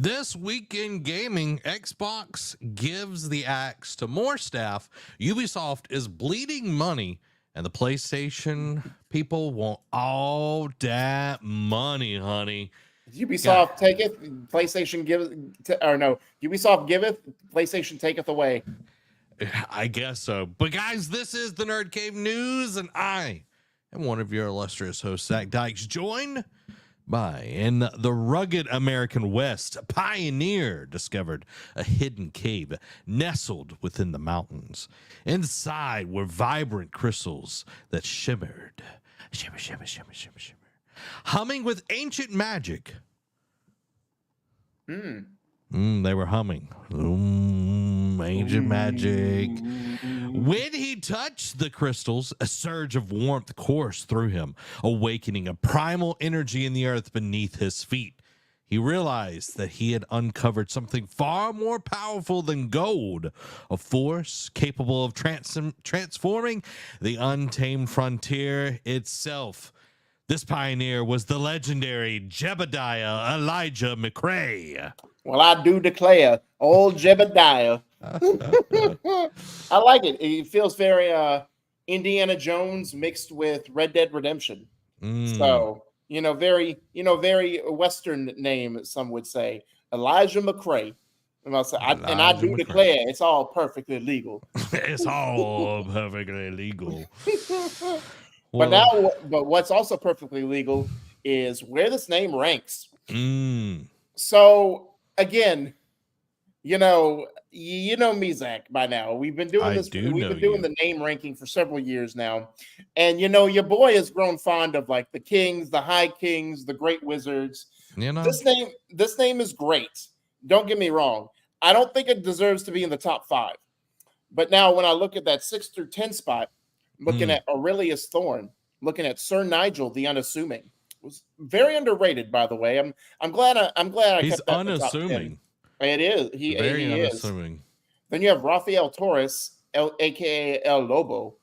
This week in gaming, Xbox gives the axe to more staff. Ubisoft is bleeding money, and the PlayStation people want all that money, honey. Ubisoft taketh, PlayStation giveth, or no, Ubisoft giveth, PlayStation taketh away. I guess so. But guys, this is the NerdCave News, and I am one of your illustrious hosts, Zach Dykes, joined by, in the rugged American West, a pioneer discovered a hidden cave nestled within the mountains. Inside were vibrant crystals that shimmered, shimmer, humming with ancient magic. They were humming. Ancient magic. When he touched the crystals, a surge of warmth coursed through him, awakening a primal energy in the earth beneath his feet. He realized that he had uncovered something far more powerful than gold, a force capable of transforming the untamed frontier itself. This pioneer was the legendary Jebediah Elijah McRae. Well, I do declare, old Jebediah. I like it. It feels very Indiana Jones mixed with Red Dead Redemption. So, very Western name, some would say. Elijah McRae. And I do declare it's all perfectly legal. It's all perfectly legal. But what's also perfectly legal is where this name ranks. So again, you know me, Zach, by now. We've been doing this. We've been doing the name ranking for several years now. And your boy has grown fond of like the kings, the high kings, the great wizards. This name is great. Don't get me wrong. I don't think it deserves to be in the top 5. But now when I look at that 6 through 10 spot, looking at Aurelius Thorn, looking at Sir Nigel the Unassuming, was very underrated, by the way. I'm glad I he's kept that unassuming. It is. He unassuming. Is. Then you have Rafael Torres, aka El Lobo,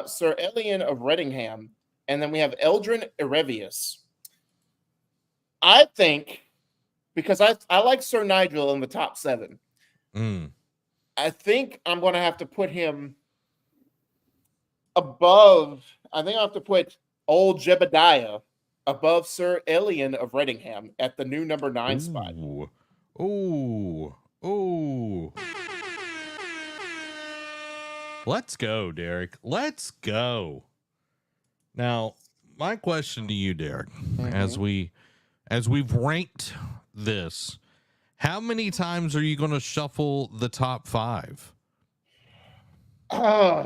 Sir Elian of Reddingham, and then we have Eldrin Erevius. I think, because I like Sir Nigel in the top 7. I think I'm going to have to put him above. I think I'll have to put old Jebediah above Sir Elian of Reddingham at the new number 9 spot. Ooh. Let's go, Derek. Let's go. Now, my question to you, Derek, as we've ranked this, how many times are you going to shuffle the top 5? I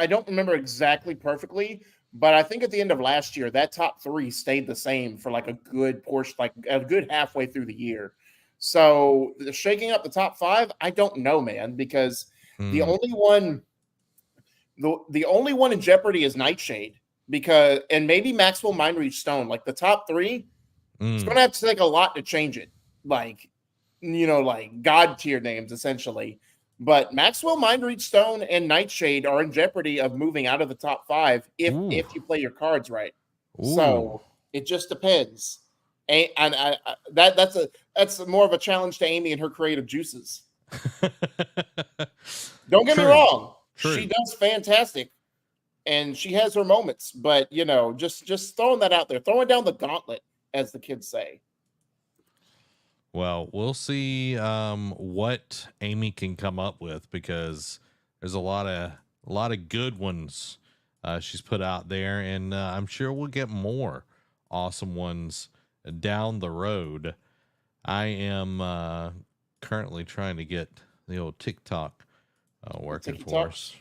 don't remember exactly perfectly, but I think at the end of last year, that top 3 stayed the same for like a good portion, like a good halfway through the year. So shaking up the top 5, I don't know, man, because the only one in jeopardy is Nightshade, and maybe Maxwell Mindreach Stone. Like the top 3, it's going to have to take a lot to change it. Like God tier names essentially. But Maxwell Mindreach Stone and Nightshade are in jeopardy of moving out of the top 5 if you play your cards right. So it just depends. And that's more of a challenge to Amy and her creative juices. Don't get me wrong. True. She does fantastic, and she has her moments. But just throwing that out there, throwing down the gauntlet, as the kids say. Well, we'll see what Amy can come up with, because there's a lot of good ones she's put out there, and I'm sure we'll get more awesome ones down the road. I am currently trying to get the old TikTok working for us.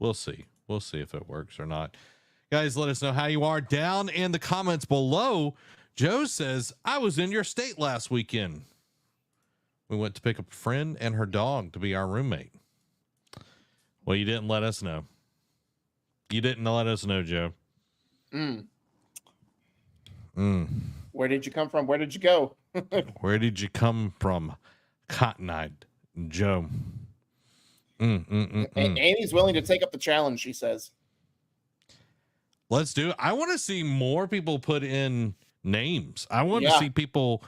We'll see if it works or not. Guys, let us know how you are down in the comments below. Joe says, I was in your state last weekend. We went to pick up a friend and her dog to be our roommate. Well, you didn't let us know. You didn't let us know, Joe. Where did you come from? Where did you go? Where did you come from, Cotton-eyed Joe? And Amy's willing to take up the challenge, she says. Let's do it. I want to see more people put in names. I want to see people,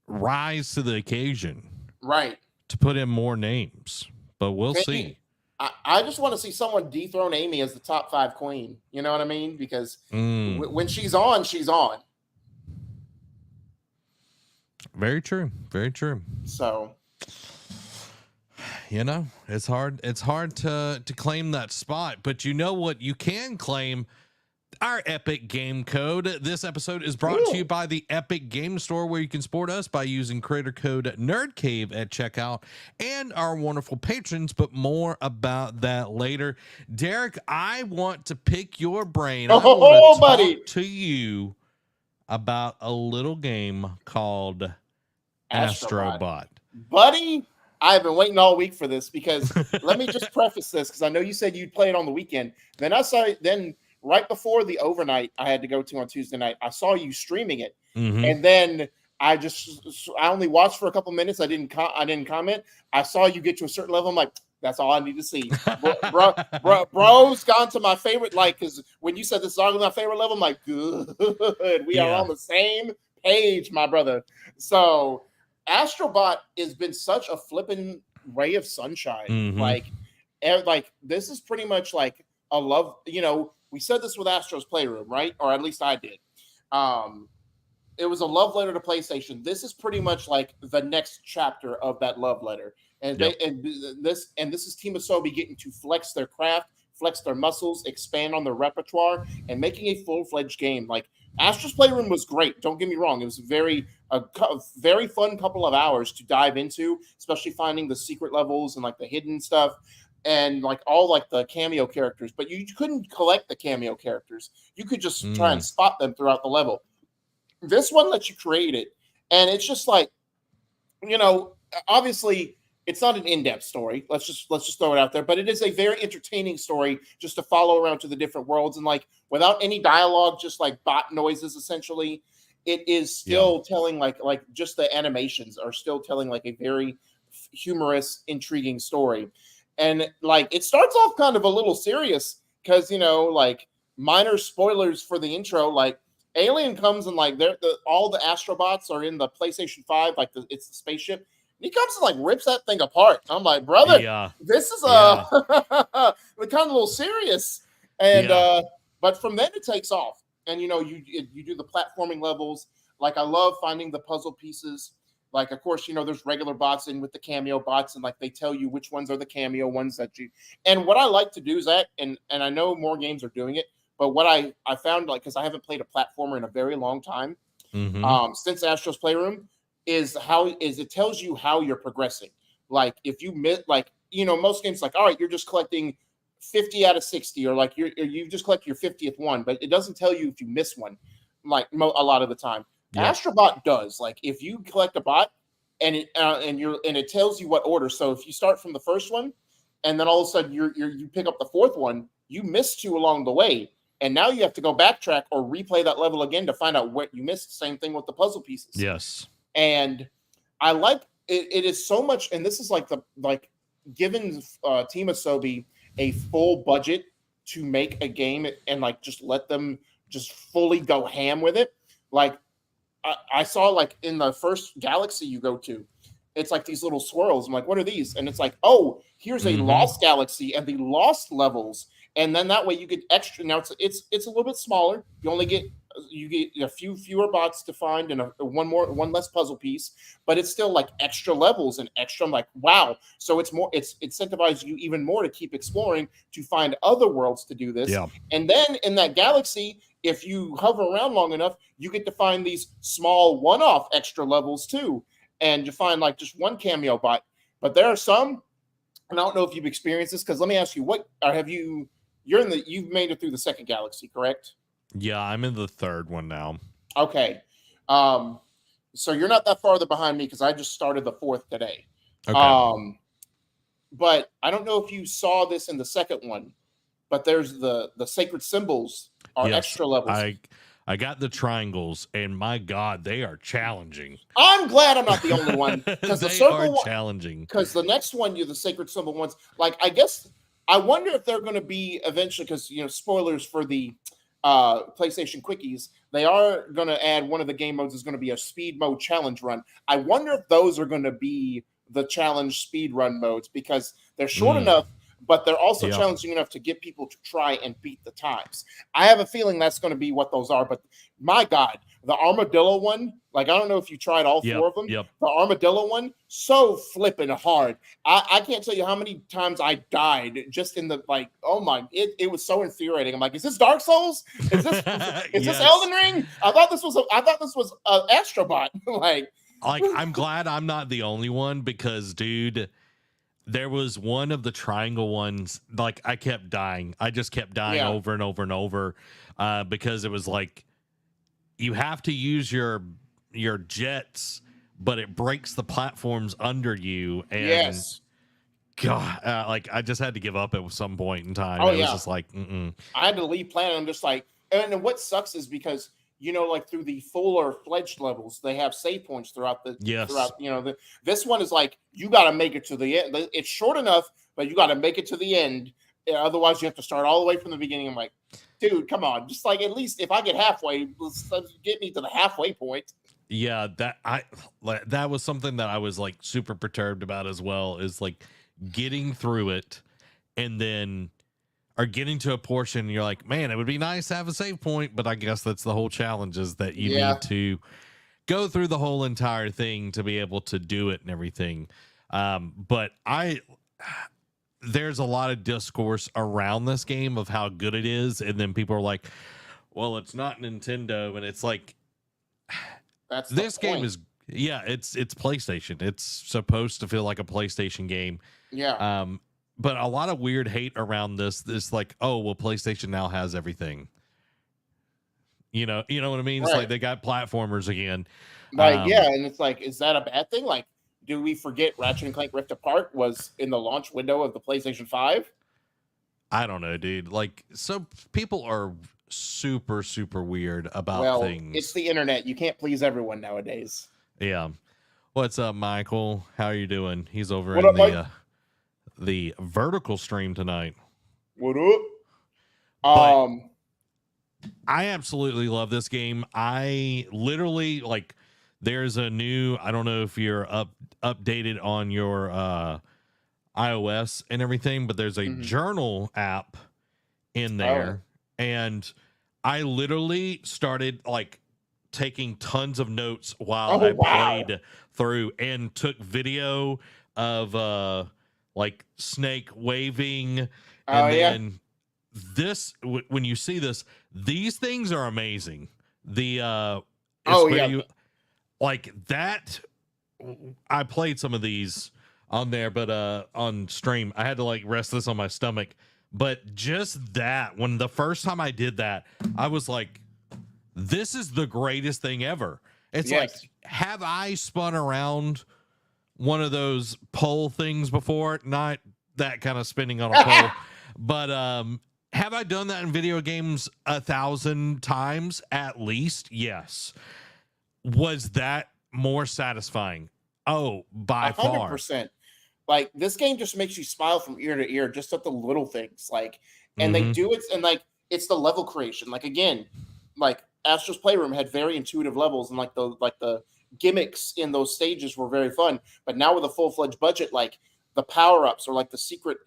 rise to the occasion. Right. To put in more names. But we'll see. I just want to see someone dethrone Amy as the top 5 queen. You know what I mean? Because when she's on, she's on. Very true. Very true. So, it's hard. It's hard to claim that spot. But you know what? You can claim our Epic Game Code. This episode is brought to you by the Epic Game Store, where you can support us by using creator code NerdCave at checkout, and our wonderful patrons, but more about that later. Derek, I want to pick your brain. I want to talk to you about a little game called Astrobot. Buddy, I've been waiting all week for this because let me just preface this, because I know you said you'd play it on the weekend. Then I saw it, right before the overnight I had to go to on Tuesday night, I saw you streaming it. And then I only watched for a couple minutes. I didn't comment. I saw you get to a certain level. I'm like, that's all I need to see. Bro's gone to my favorite, because when you said this is all my favorite level, I'm like, good. We are on the same page, my brother. So Astrobot has been such a flipping ray of sunshine. Like this is pretty much like a love, we said this with Astro's Playroom, right? Or at least I did. It was a love letter to PlayStation. This is pretty much like the next chapter of that love letter. And this is Team Asobi getting to flex their craft, flex their muscles, expand on their repertoire, and making a full-fledged game. Like Astro's Playroom was great. Don't get me wrong. It was a very fun couple of hours to dive into, especially finding the secret levels and like the hidden stuff. And like all like the cameo characters, but you couldn't collect the cameo characters. You could just try and spot them throughout the level. This one lets you create it, and it's just like, obviously it's not an in-depth story. Let's just throw it out there, but it is a very entertaining story just to follow around to the different worlds, and like without any dialogue, just like bot noises essentially. It is still telling like just the animations are still telling like a very humorous, intriguing story. And like it starts off kind of a little serious because like minor spoilers for the intro. Like Alien comes and like all the Astrobots are in the PlayStation 5, like it's the spaceship. And he comes and like rips that thing apart. I'm like, brother, this is kind of a little serious. And but from then it takes off, and you do the platforming levels. Like I love finding the puzzle pieces. Like, of course, there's regular bots in with the cameo bots, and like they tell you which ones are the cameo ones that you. And what I like to do, Zach, and I know more games are doing it, but what I found, like, because I haven't played a platformer in a very long time, since Astro's Playroom, is it tells you how you're progressing. Like if you miss, like most games, like all right, you're just collecting 50 out of 60, or like you just collect your 50th one, but it doesn't tell you if you miss one, like a lot of the time. Yeah. Astrobot does. Like if you collect a bot and it tells you what order. So if you start from the first one and then all of a sudden you pick up the fourth one, you missed 2 along the way, and now you have to go backtrack or replay that level again to find out what you missed. Same thing with the puzzle pieces. Yes. And I like it. It is so much, and this is giving Team Asobi a full budget to make a game and like just let them just fully go ham with it. Like I saw like in the first galaxy you go to, it's like these little swirls. I'm like, what are these? And it's like, oh, here's a lost galaxy and the lost levels. And then that way you get extra. Now it's a little bit smaller. You get a few fewer bots to find and one less puzzle piece, but it's still like extra levels and extra. I'm like, wow. So it's incentivizes you even more to keep exploring, to find other worlds to do this. Yeah. And then in that galaxy, if you hover around long enough, you get to find these small one-off extra levels too. And you find like just one cameo bot. But there are some, and I don't know if you've experienced this, because let me ask you, you've made it through the second galaxy, correct? Yeah, I'm in the third one now. Okay. So you're not that farther behind me because I just started the fourth today. Okay. But I don't know if you saw this in the second one, but there's the sacred symbols are extra levels. I got the triangles, and my God, they are challenging. I'm glad I'm not the only one, because the circle are challenging. Because the next one, the sacred symbol ones, like I wonder if they're going to be eventually, because spoilers for the PlayStation Quickies, they are going to add one of the game modes is going to be a speed mode challenge run. I wonder if those are going to be the challenge speed run modes because they're short enough, but they're also challenging enough to get people to try and beat the times. I have a feeling that's going to be what those are. But my God, the armadillo one, like I don't know if you tried all four of them. The armadillo one, so flipping hard. I can't tell you how many times I died just in the like. Oh my! It was so infuriating. I'm like, is this Dark Souls? Is this this Elden Ring? I thought this was Astrobot. like I'm glad I'm not the only one because, dude. There was one of the triangle ones, like I kept dying. I just kept dying over and over and over because it was like you have to use your jets, but it breaks the platforms under you. And God, like I just had to give up at some point in time. It was just like, I had to leave planet. I'm just like, and what sucks is because like through the fuller fledged levels, they have save points throughout the this one is like you got to make it to the end. It's short enough, but you got to make it to the end. Otherwise, you have to start all the way from the beginning. I'm like, dude, come on, just like at least if I get halfway, let's get me to the halfway point. Yeah, that was something that I was like super perturbed about as well. Is like getting through it and then. Are getting to a portion and you're like, man, it would be nice to have a save point, but I guess that's the whole challenge is that you need to go through the whole entire thing to be able to do it and everything. But there's a lot of discourse around this game of how good it is, and then people are like, well, it's not Nintendo, and it's like this game is it's PlayStation. It's supposed to feel like a PlayStation game. But a lot of weird hate around this like, oh, well, PlayStation now has everything. You know what I mean? It's like they got platformers again. Like, and it's like, is that a bad thing? Like, do we forget Ratchet and Clank Rift Apart was in the launch window of the PlayStation 5? I don't know, dude. Like, so people are super, super weird about things. It's the internet. You can't please everyone nowadays. Yeah. What's up, Michael? How are you doing? He's over what in up, Mike? The vertical stream tonight. What up? I absolutely love this game. I literally like there's a new, I don't know if you're updated on your iOS and everything, but there's a journal app in there. And I literally started like taking tons of notes while I played through and took video of like Snake waving, and then this when you see this, these things are amazing. The like that. I played some of these on there, but on stream I had to like rest this on my stomach. But just that, when the first time I did that, I was like, this is the greatest thing ever. It's like, have I spun around one of those pole things before? Not that kind of spinning on a pole, but have I done that in video games 1,000 times at least? Yes. Was that more satisfying? Oh, by 100%. Like, this game just makes you smile from ear to ear, just at the little things. Like, and they do it, and like it's the level creation. Like, again, like Astro's Playroom had very intuitive levels, and like the gimmicks in those stages were very fun. But now with a full-fledged budget, like the power-ups or like the secret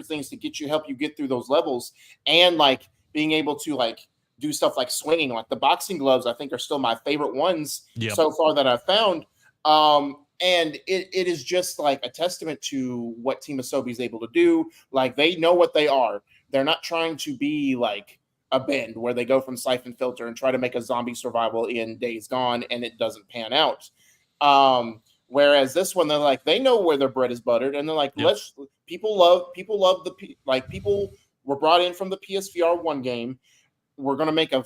things to help you get through those levels, and like being able to like do stuff like swinging, like the boxing gloves, I think are still my favorite ones so far that I've found. And it is just like a testament to what Team Asobi is able to do. Like, they know what they are. They're not trying to be like a Bend where they go from Siphon Filter and try to make a zombie survival in Days Gone and it doesn't pan out. Whereas this one, they're like, they know where their bread is buttered, and they're like, people were brought in from the PSVR 1 game. We're gonna make a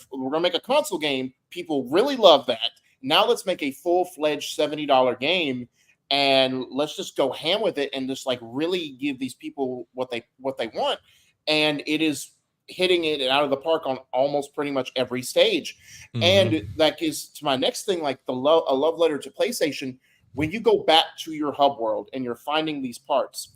console game. People really love that. Now let's make a full-fledged $70 game, and let's just go ham with it and just like really give these people what they want. And it is hitting it out of the park on almost pretty much every stage. And that is to my next thing, like a love letter to PlayStation. When you go back to your hub world and you're finding these parts,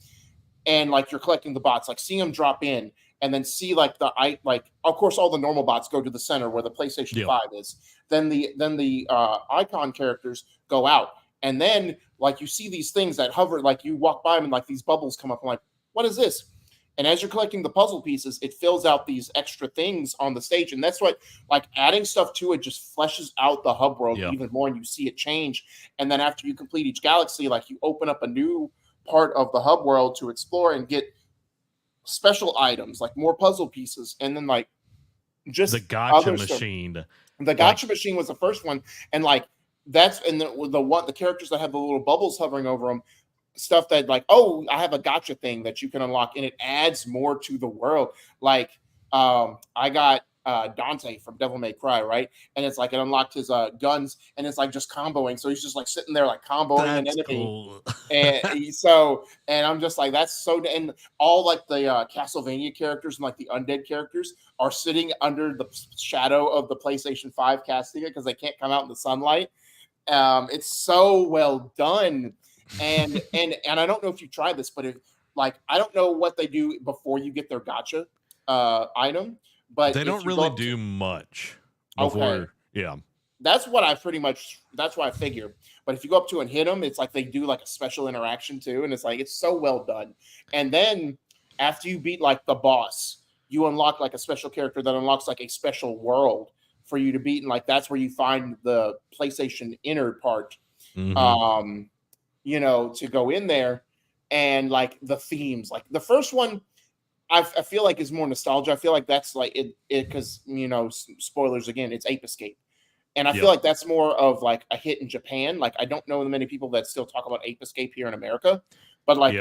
and like you're collecting the bots, like seeing them drop in, and then see like of course all the normal bots go to the center where the PlayStation 5 is. Then the icon characters go out, and then like you see these things that hover, like you walk by them and like these bubbles come up. I'm like, what is this? And as you're collecting the puzzle pieces, it fills out these extra things on the stage. And that's what, like, adding stuff to it just fleshes out the hub world even more, and you see it change. And then after you complete each galaxy, like, you open up a new part of the hub world to explore and get special items, like more puzzle pieces. And then, like, just the gacha machine. The gacha machine was the first one. And, like, that's, and the characters that have the little bubbles hovering over them, stuff that like, oh, I have a gacha thing that you can unlock, and it adds more to the world. Like I got Dante from Devil May Cry, right? And it's like it unlocked his guns, and it's like just comboing. So he's just like sitting there like comboing an enemy. Cool. and I'm just like, that's so, and all like the Castlevania characters and like the undead characters are sitting under the shadow of the PlayStation 5 casting it because they can't come out in the sunlight. It's so well done. And I don't know if you tried this, but I don't know what they do before you get their gacha item, but they don't really do much before. Okay. Yeah, that's what I figure. But if you go up to and hit them, it's like they do like a special interaction too, and it's like it's so well done. And then after you beat like the boss, you unlock like a special character that unlocks like a special world for you to beat, and like that's where you find the PlayStation inner part. Mm-hmm. To go in there, and like the themes, like the first one, I feel like is more nostalgia. I feel like that's like it because spoilers again, it's Ape Escape, and I feel like that's more of like a hit in Japan. Like I don't know many people that still talk about Ape Escape here in America, but like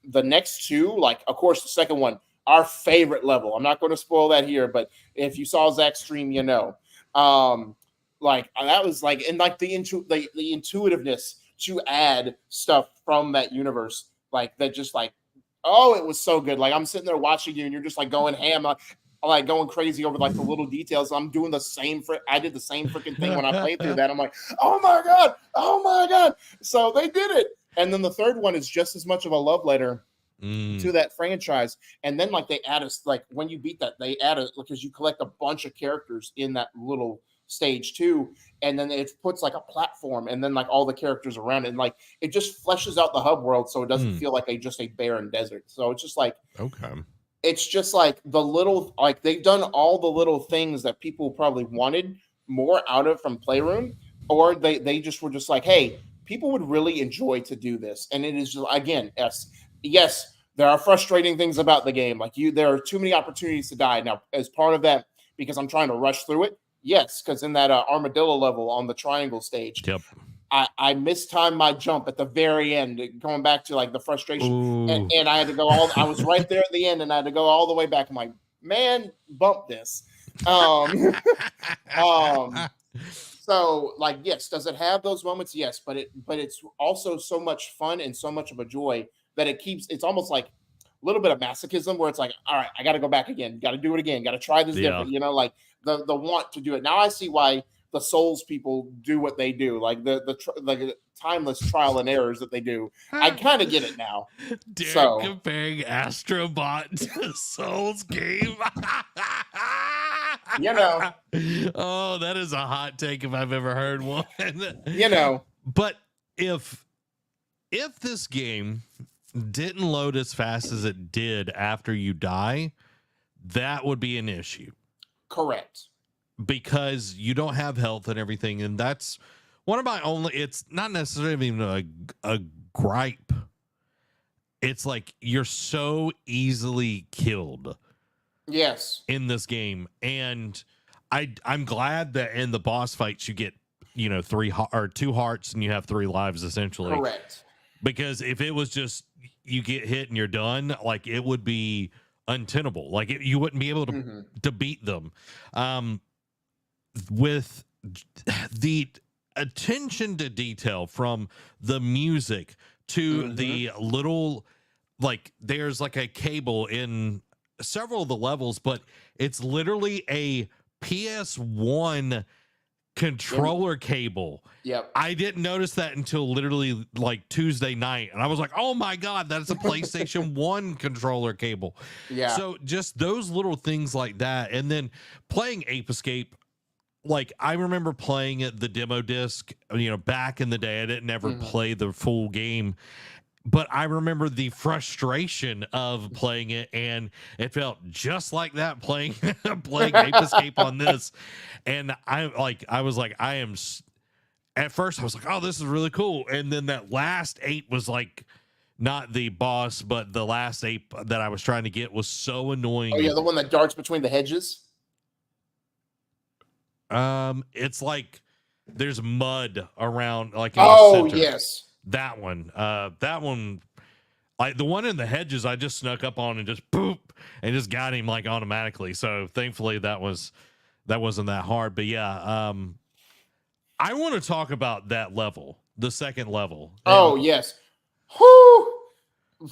the next two, like of course the second one, our favorite level. I'm not going to spoil that here, but if you saw Zach's stream, like that was like, and like the intuitiveness to add stuff from that universe, like that, just like, oh, it was so good. Like I'm sitting there watching you, and you're just like going ham, like going crazy over like the little details. I'm doing the same. I did the same freaking thing when I played through that. I'm like, oh my god. So they did it. And then the third one is just as much of a love letter to that franchise. And then like they add like when you beat that, they add because you collect a bunch of characters in that little stage too, and then it puts like a platform, and then like all the characters around it, and like it just fleshes out the hub world so it doesn't feel like just a barren desert. So it's just like, okay, it's just like the little, like they've done all the little things that people probably wanted more out of from Playroom, or they just were just like, hey, people would really enjoy to do this. And it is just, again, yes, there are frustrating things about the game, like there are too many opportunities to die. Now as part of that, because I'm trying to rush through it, yes, because in that armadillo level on the triangle stage, I mistimed my jump at the very end, going back to like the frustration, and I had to go I was right there at the end, and I had to go all the way back. I'm like, man, bump this. So like, yes, does it have those moments? Yes, but it's also so much fun and so much of a joy that it's almost like a little bit of masochism where it's like, all right, I got to go back again, got to do it again, got to try this different, like the want to do it. Now I see why the Souls people do what they do, like the timeless trial and errors that they do. I kind of get it now. Derek comparing Astrobot to Souls game. Oh, that is a hot take if I've ever heard one. But if this game didn't load as fast as it did after you die, that would be an issue. Correct. Because you don't have health and everything, and that's one of my only, it's not necessarily even a gripe. It's like you're so easily killed. Yes. In this game. And I'm glad that in the boss fights you get, 2 hearts and you have 3 lives essentially. Correct. Because if it was just you get hit and you're done, like it would be untenable. Like you wouldn't be able to beat them. With the attention to detail from the music to the little, like there's like a cable in several of the levels, but it's literally a PS1 controller cable. Yep. I didn't notice that until literally like Tuesday night. And I was like, oh my God, that's a PlayStation 1 controller cable. Yeah. So just those little things like that. And then playing Ape Escape, like I remember playing it, the demo disc, back in the day. I didn't ever play the full game. But I remember the frustration of playing it, and it felt just like that playing Ape Escape on this. And at first I was like, oh, this is really cool. And then that last ape was like not the boss, but the last ape that I was trying to get was so annoying. Oh yeah, the one that darts between the hedges. It's like there's mud around, like oh yes. That one, like the one in the hedges, I just snuck up on and just boop and just got him like automatically. So thankfully that wasn't that hard. But yeah, I want to talk about that level, the second level. Oh yes. Whoo!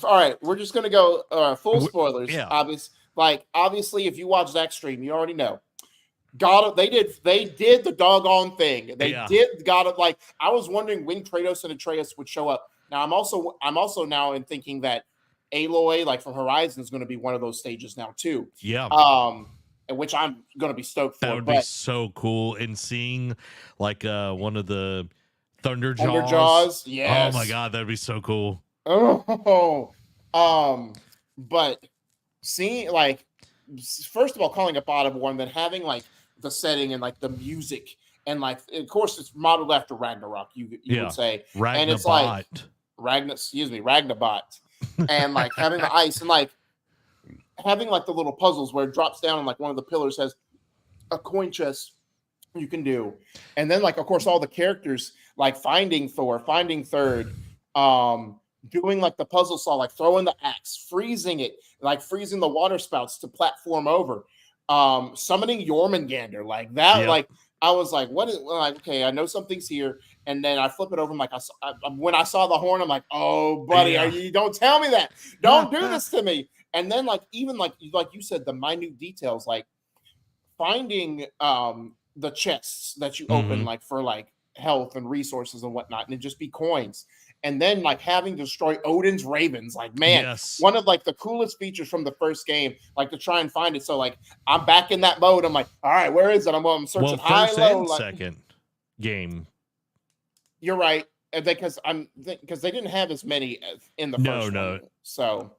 All right, we're just gonna go full spoilers. Yeah. Obviously, if you watch Zach's stream, you already know. They did the doggone thing. They did like I was wondering when Kratos and Atreus would show up. Now I'm also now in thinking that Aloy, like from Horizon, is going to be one of those stages now too. Yeah. Which I'm going to be stoked for. That would be so cool. And seeing like one of the Thunder Jaws. Yes. Oh my God, that'd be so cool. But seeing like first of all calling it bottom one, then having like the setting and like the music and like of course it's modeled after Ragnarok, you would say. Ragnabot. And it's like Ragnabot. And like having the ice and like having like the little puzzles where it drops down and like one of the pillars has a coin chest you can do. And then like of course all the characters like finding Thor, finding Third, doing like the puzzle saw, like throwing the axe, freezing it, like freezing the water spouts to platform over, summoning Jormungandr, like that. Yep. Like I was like, what is like? Okay, I know something's here, and then I flip it over. I'm like, when I saw the horn, I'm like, oh, buddy, don't tell me that. Don't do this to me. And then like even like you said, the minute details, like finding the chests that you open, like for like health and resources and whatnot, and it just be coins. And then like having to destroy Odin's ravens, like man, one of like the coolest features from the first game, like to try and find it. So like I'm back in that mode. I'm like, all right, where is it? I'm searching high, low. Like, second game. You're right, because they didn't have as many in the first one. So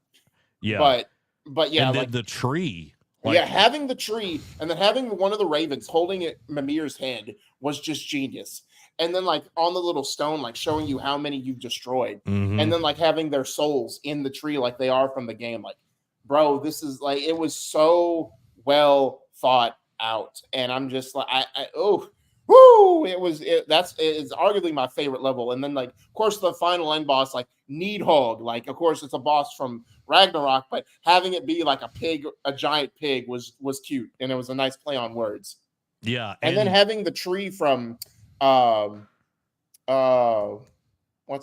yeah, but yeah, and like the tree. Like, yeah, having the tree and then having one of the ravens holding it, Mimir's head was just genius. And then like on the little stone, like showing you how many you've destroyed. And then like having their souls in the tree like they are from the game. Like, bro, this is like, it was so well thought out. And I'm just like, it's arguably my favorite level. And then like, of course, the final end boss, like Needhog, like, of course, it's a boss from Ragnarok, but having it be like a giant pig was cute. And it was a nice play on words. Yeah. And then having the tree from, what's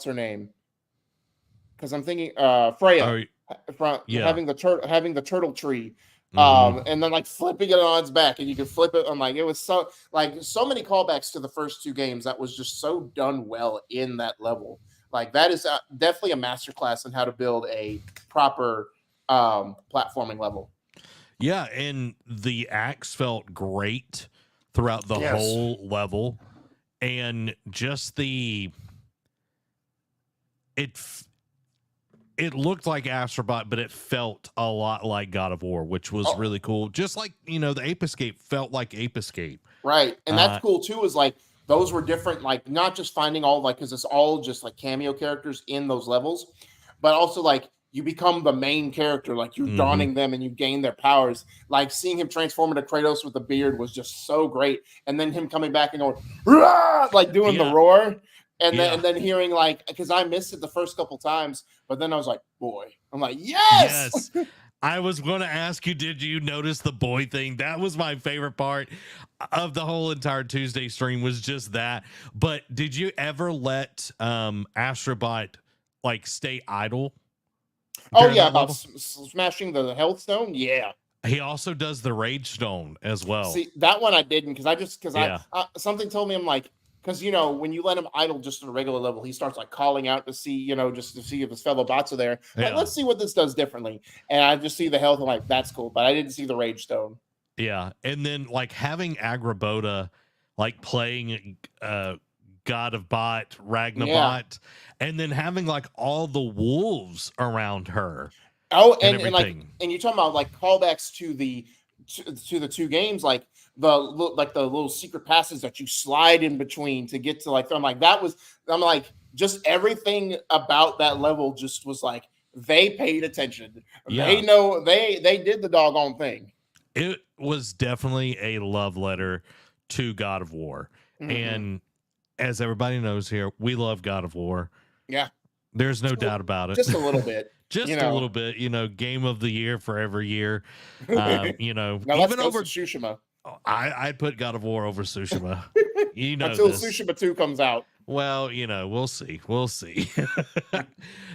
her name? Because I'm thinking Freya, having the turtle tree, and then like flipping it on its back, and you can flip it. I'm like, it was so many callbacks to the first two games that was just so done well in that level. Like that is definitely a masterclass in how to build a proper platforming level. Yeah, and the axe felt great throughout the whole level. And just it looked like Astrobot, but it felt a lot like God of War, which was really cool. Just like, the Ape Escape felt like Ape Escape. Right. And that's cool too, is like those were different, like not just finding all like, because it's all just like cameo characters in those levels, but also like you become the main character, like you're donning them and you gain their powers. Like seeing him transform into Kratos with the beard was just so great. And then him coming back and going, Rah! Like doing the roar. And then hearing like, because I missed it the first couple times, but then I was like, boy. I'm like, yes! I was going to ask you, did you notice the boy thing? That was my favorite part of the whole entire Tuesday stream, was just that. But did you ever let Astrobot like stay idle? Oh yeah, about smashing the health stone. Yeah. He also does the Rage Stone as well. See, that one I didn't because Yeah. I something told me I'm like, because when you let him idle just at a regular level, he starts like calling out to see, just to see if his fellow bots are there. Like, Yeah. let's see what this does differently. And I just see the health. I'm like, that's cool, but I didn't see the Rage Stone. Yeah, and then like having Agrabota like playing God of Bot, Ragnabot, and then having like all the wolves around her. Oh, and and like, everything. and you're talking about like callbacks to the two games, like the little secret passes that you slide in between to get to like. I'm like, I'm like, just everything about that level just was like they paid attention. Yeah. They know they did the doggone thing. It was definitely a love letter to God of War. Mm-hmm. And as everybody knows here, we love God of War. Yeah. There's no doubt about it. Just a little bit. Just a little bit, game of the year for every year. Now even let's go over Tsushima. I'd put God of War over Tsushima. Until Tsushima 2 comes out. Well, we'll see. We'll see.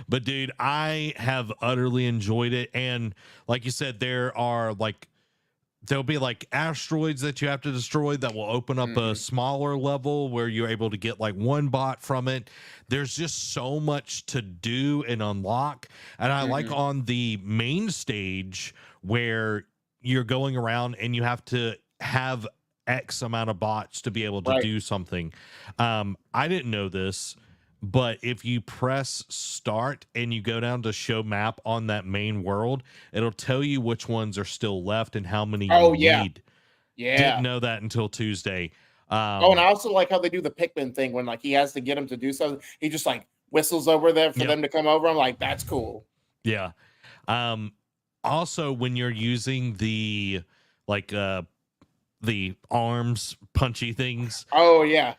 But dude, I have utterly enjoyed it. And like you said, there'll be like asteroids that you have to destroy that will open up a smaller level where you're able to get like one bot from it. There's just so much to do and unlock. And I like on the main stage where you're going around and you have to have X amount of bots to be able to do something. I didn't know this, but if you press start and you go down to show map on that main world, it'll tell you which ones are still left and how many you need. Yeah. Didn't know that until Tuesday. And I also like how they do the Pikmin thing when like he has to get them to do something. He just like whistles over there for them to come over. I'm like, that's cool. Yeah. Also, when you're using the arms punchy things. Oh yeah.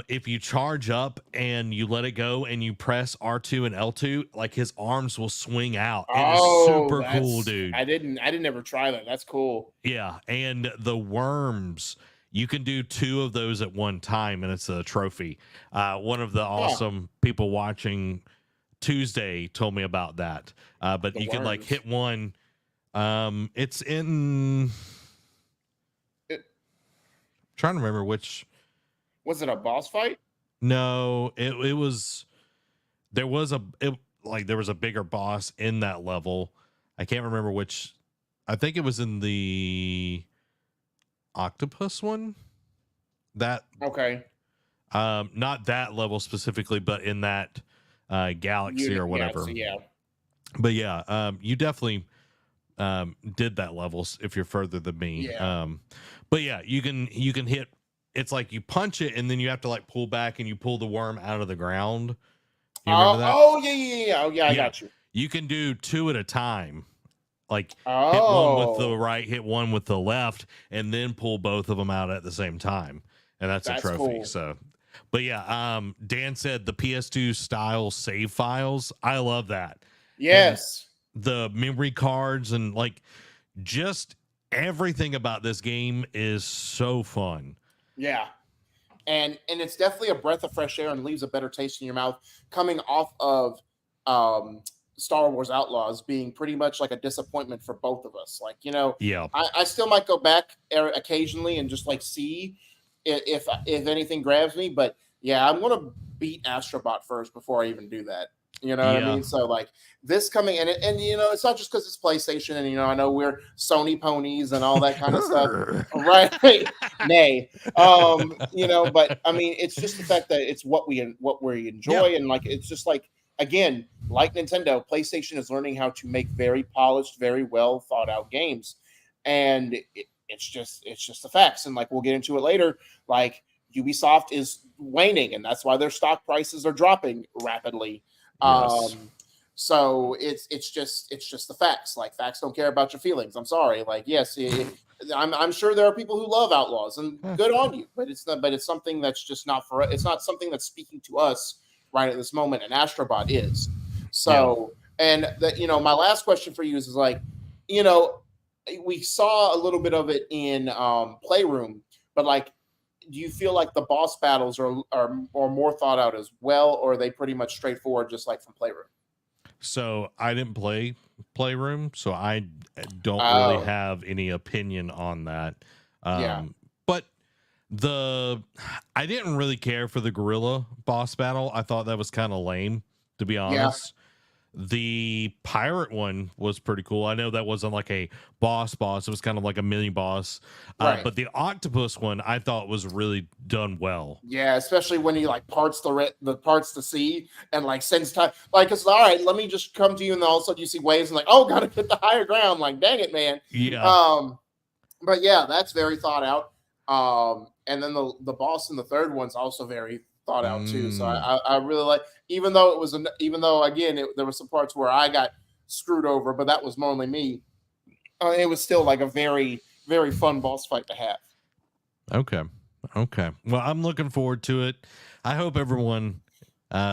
If you charge up and you let it go and you press R2 and L2, like his arms will swing out. It is super cool, dude. I didn't ever try that. That's cool. Yeah, and the worms, you can do 2 of those at one time, and it's a trophy. One of the awesome people watching Tuesday told me about that. But you can like hit one. It's in. Trying to remember which. Was it a boss fight? No, it was. There was a bigger boss in that level. I can't remember which. I think it was in the octopus one. That okay. Not that level specifically, but in that galaxy or whatever. Galaxy, yeah. But yeah, you definitely did that levels if you're further than me. Yeah. But yeah, you can hit. It's like you punch it and then you have to like pull back and you pull the worm out of the ground. You remember that? Oh yeah. Oh yeah, I got you. You can do 2 at a time. Like hit one with the right, hit one with the left, and then pull both of them out at the same time. And that's a trophy. Cool. So, but yeah, Dan said the PS2 style save files. I love that. Yes. And the memory cards and like just everything about this game is so fun. Yeah. And it's definitely a breath of fresh air and leaves a better taste in your mouth coming off of Star Wars Outlaws being pretty much like a disappointment for both of us. Like, I still might go back occasionally and just like see if anything grabs me. But yeah, I'm going to beat Astrobot first before I even do that. You know what I mean? So like this coming and it's not just because it's PlayStation and I know we're Sony ponies and all that kind of stuff, right? Nay, but I mean it's just the fact that it's what we enjoy and like it's just like again like Nintendo, PlayStation is learning how to make very polished, very well thought out games, and it's just the facts. And like we'll get into it later, like Ubisoft is waning, and that's why their stock prices are dropping rapidly. Yes. So it's just the facts. Like facts don't care about your feelings. I'm sorry. Like yes, I'm sure there are people who love Outlaws and good on you, but it's not. But it's something that's just not for. It's not something that's speaking to us right at this moment. And Astrobot is. So and that my last question for you is like, we saw a little bit of it in Playroom, but like. Do you feel like the boss battles are more thought out as well, or are they pretty much straightforward, just like from Playroom? So I didn't play playroom, so I don't really have any opinion on that. But I didn't really care for the gorilla boss battle. I thought that was kind of lame, to be honest. The pirate one was pretty cool. I know that wasn't like a boss. It was kind of like a mini boss. But the octopus one I thought was really done well. Yeah, especially when he like parts the sea and like sends time. Like, it's all right, let me just come to you, and then all of a sudden you see waves and like, oh, gotta get the higher ground. Like, dang it, man. Yeah. But yeah, that's very thought out. And then the boss in the third one's also very thought out too. So I really like, even though again there were some parts where I got screwed over, but that was mainly me. It was still like a very, very fun boss fight to have. Okay. Well, I'm looking forward to it. I hope everyone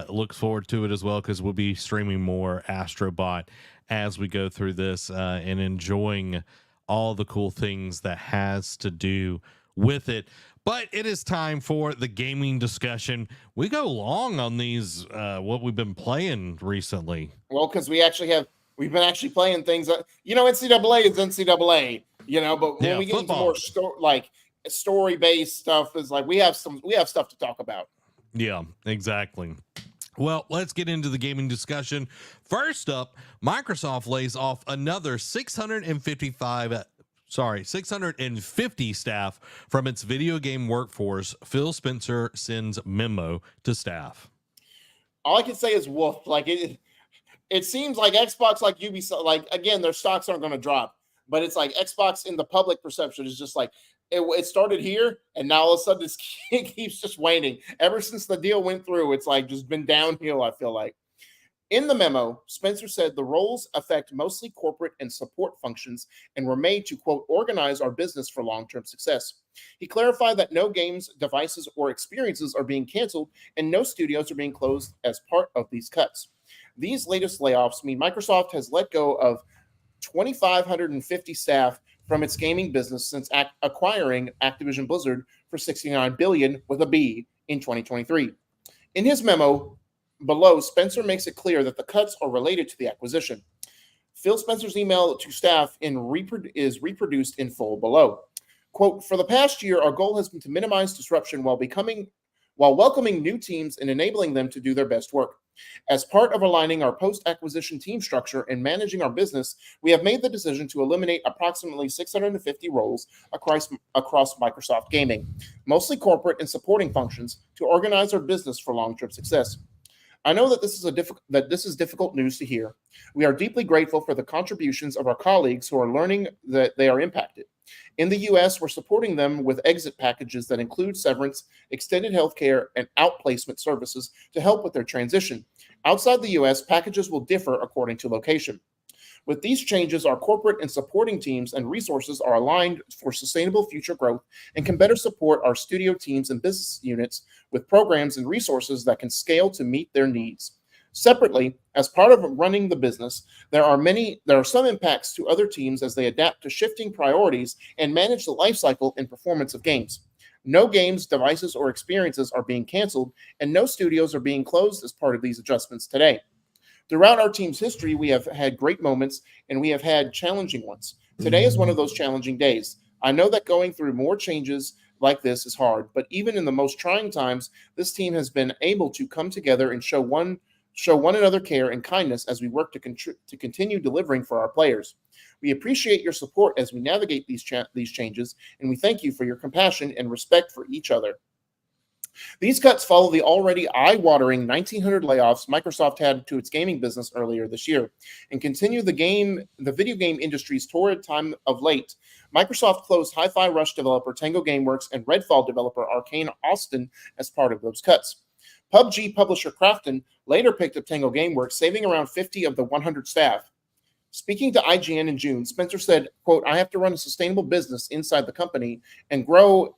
looks forward to it as well, because we'll be streaming more Astrobot as we go through this and enjoying all the cool things that has to do with it. But it is time for the gaming discussion. We go long on these, what we've been playing recently. Well, because we've been actually playing things that, NCAA is NCAA, but when we get football. into more story-based stuff, is like we have stuff to talk about. Yeah, exactly. Well, let's get into the gaming discussion. First up, Microsoft lays off another 650 staff from its video game workforce. Phil Spencer sends memo to staff. All I can say is woof. Like, it seems like Xbox, like Ubisoft, like, again, their stocks aren't going to drop, but it's like Xbox in the public perception is just like, it started here, and now all of a sudden it keeps just waning. Ever since the deal went through, it's like just been downhill, I feel like. In the memo, Spencer said the roles affect mostly corporate and support functions and were made to, quote, organize our business for long-term success. He clarified that no games, devices, or experiences are being canceled, and no studios are being closed as part of these cuts. These latest layoffs mean Microsoft has let go of 2,550 staff from its gaming business since acquiring Activision Blizzard for $69 billion with a B in 2023. In his memo below, Spencer makes it clear that the cuts are related to the acquisition. Phil Spencer's email to staff is reproduced in full below. Quote, for the past year, our goal has been to minimize disruption while welcoming new teams and enabling them to do their best work. As part of aligning our post-acquisition team structure and managing our business, we have made the decision to eliminate approximately 650 roles across Microsoft Gaming, mostly corporate and supporting functions, to organize our business for long-term success. I know that this is difficult news to hear. We are deeply grateful for the contributions of our colleagues who are learning that they are impacted. In the U.S., we're supporting them with exit packages that include severance, extended healthcare, and outplacement services to help with their transition. Outside the U.S., packages will differ according to location. With these changes, our corporate and supporting teams and resources are aligned for sustainable future growth and can better support our studio teams and business units with programs and resources that can scale to meet their needs. Separately, as part of running the business, there are some impacts to other teams as they adapt to shifting priorities and manage the lifecycle and performance of games. No games, devices, or experiences are being canceled, and no studios are being closed as part of these adjustments today. Throughout our team's history, we have had great moments and we have had challenging ones. Today is one of those challenging days. I know that going through more changes like this is hard, but even in the most trying times, this team has been able to come together and show one another care and kindness as we work to continue delivering for our players. We appreciate your support as we navigate these changes, and we thank you for your compassion and respect for each other. These cuts follow the already eye-watering 1,900 layoffs Microsoft had to its gaming business earlier this year, and continue the video game industry's torrid time of late. Microsoft closed Hi-Fi Rush developer Tango Gameworks and Redfall developer Arcane Austin as part of those cuts. PUBG publisher Krafton later picked up Tango Gameworks, saving around 50 of the 100 staff. Speaking to IGN in June, Spencer said, quote, I have to run a sustainable business inside the company and grow.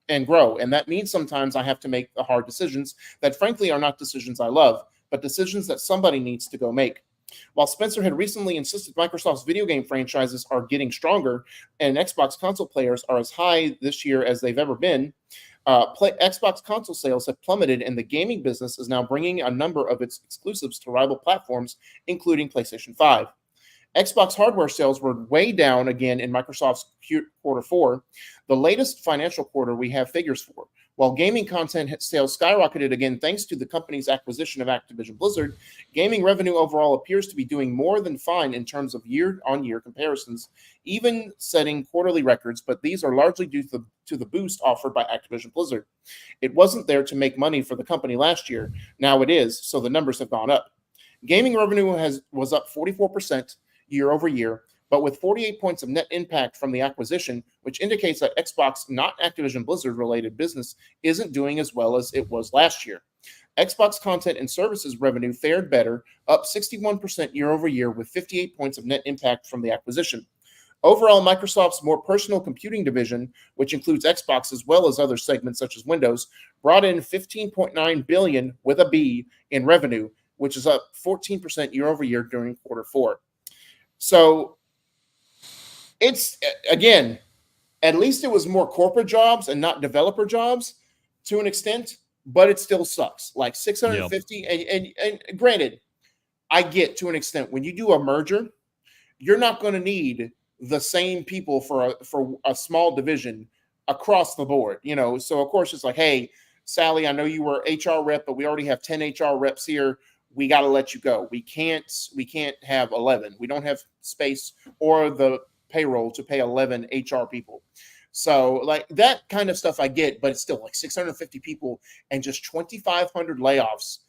And that means sometimes I have to make the hard decisions that frankly are not decisions I love, but decisions that somebody needs to go make. While Spencer had recently insisted Microsoft's video game franchises are getting stronger and Xbox console players are as high this year as they've ever been, Xbox console sales have plummeted, and the gaming business is now bringing a number of its exclusives to rival platforms, including PlayStation 5. Xbox hardware sales were way down again in Microsoft's quarter four, the latest financial quarter we have figures for. While gaming content sales skyrocketed again thanks to the company's acquisition of Activision Blizzard, gaming revenue overall appears to be doing more than fine in terms of year-on-year comparisons, even setting quarterly records, but these are largely due to the boost offered by Activision Blizzard. It wasn't there to make money for the company last year. Now it is, so the numbers have gone up. Gaming revenue was up 44% year over year, but with 48 points of net impact from the acquisition, which indicates that Xbox, not Activision Blizzard related business, isn't doing as well as it was last year. Xbox content and services revenue fared better, up 61% year over year with 58 points of net impact from the acquisition. Overall, Microsoft's more personal computing division, which includes Xbox as well as other segments such as Windows, brought in $15.9 billion with a B in revenue, which is up 14% year over year during quarter four. So it's, again, at least it was more corporate jobs and not developer jobs to an extent, but it still sucks. Like 650, yep. and granted, I get to an extent, when you do a merger, you're not going to need the same people for a small division across the board, So of course it's like, hey, Sally, I know you were HR rep, but we already have 10 HR reps here. We got to let you go. We can't have 11. We don't have space or the payroll to pay 11 HR people. So like that kind of stuff I get, but it's still like 650 people and just 2,500 layoffs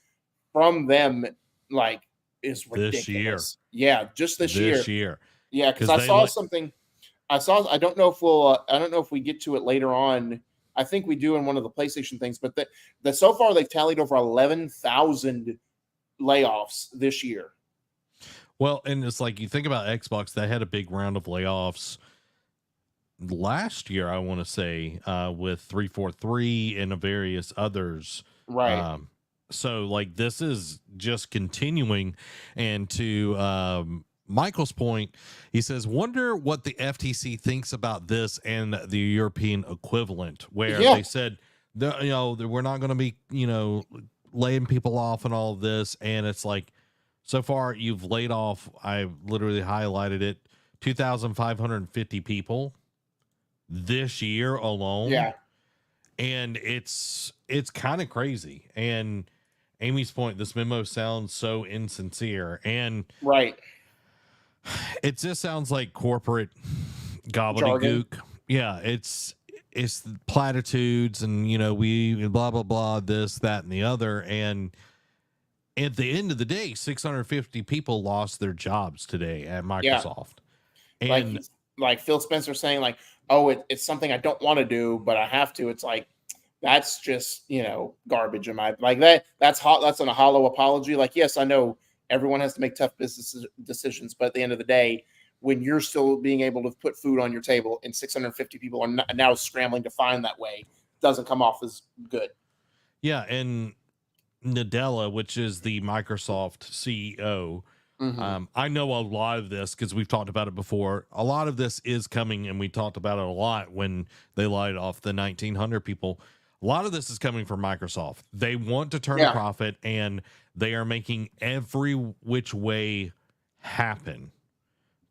from them, like, is ridiculous. This year. Yeah, just this year. Yeah, because I saw something. I don't know if we get to it later on. I think we do in one of the PlayStation things, but that so far they've tallied over 11,000 layoffs this year. Well, and it's like you think about Xbox, they had a big round of layoffs last year, I want to say, with 343 and various others. Right. So like this is just continuing. And to Michael's point, he says, wonder what the FTC thinks about this and the European equivalent, where they said, we're not going to be, laying people off and all of this. And it's like, so far you've laid off, I literally highlighted it, 2,550 people this year alone. Yeah. And it's kind of crazy. And Amy's point, this memo sounds so insincere, and right. It just sounds like corporate gobbledygook. Yeah. It's platitudes and, we blah, blah, blah, this, that, and the other. And at the end of the day, 650 people lost their jobs today at Microsoft. Yeah. And like Phil Spencer saying like, oh, it's something I don't want to do, but I have to. It's like, that's just, garbage in my, like that's hot. That's a hollow apology. Like, yes, I know everyone has to make tough business decisions, but at the end of the day, when you're still being able to put food on your table and 650 people are now scrambling to find that way, doesn't come off as good. Yeah. And Nadella, which is the Microsoft CEO, I know a lot of this because we've talked about it before. A lot of this is coming, and we talked about it a lot when they laid off the 1,900 people. A lot of this is coming from Microsoft. They want to turn a profit, and they are making every which way happen,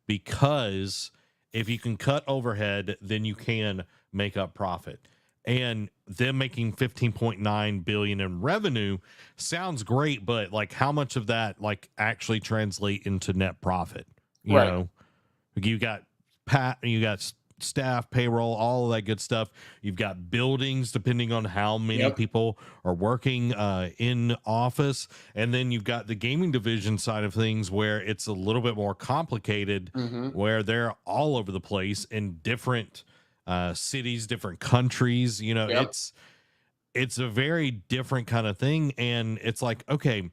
because if you can cut overhead, then you can make up profit. And them making 15.9 billion in revenue sounds great, but like how much of that like actually translate into net profit? You know, you got staff, payroll, all of that good stuff. You've got buildings, depending on how many people are working in office. And then you've got the gaming division side of things where it's a little bit more complicated, where they're all over the place in different cities, different countries. It's a very different kind of thing. And it's like, okay,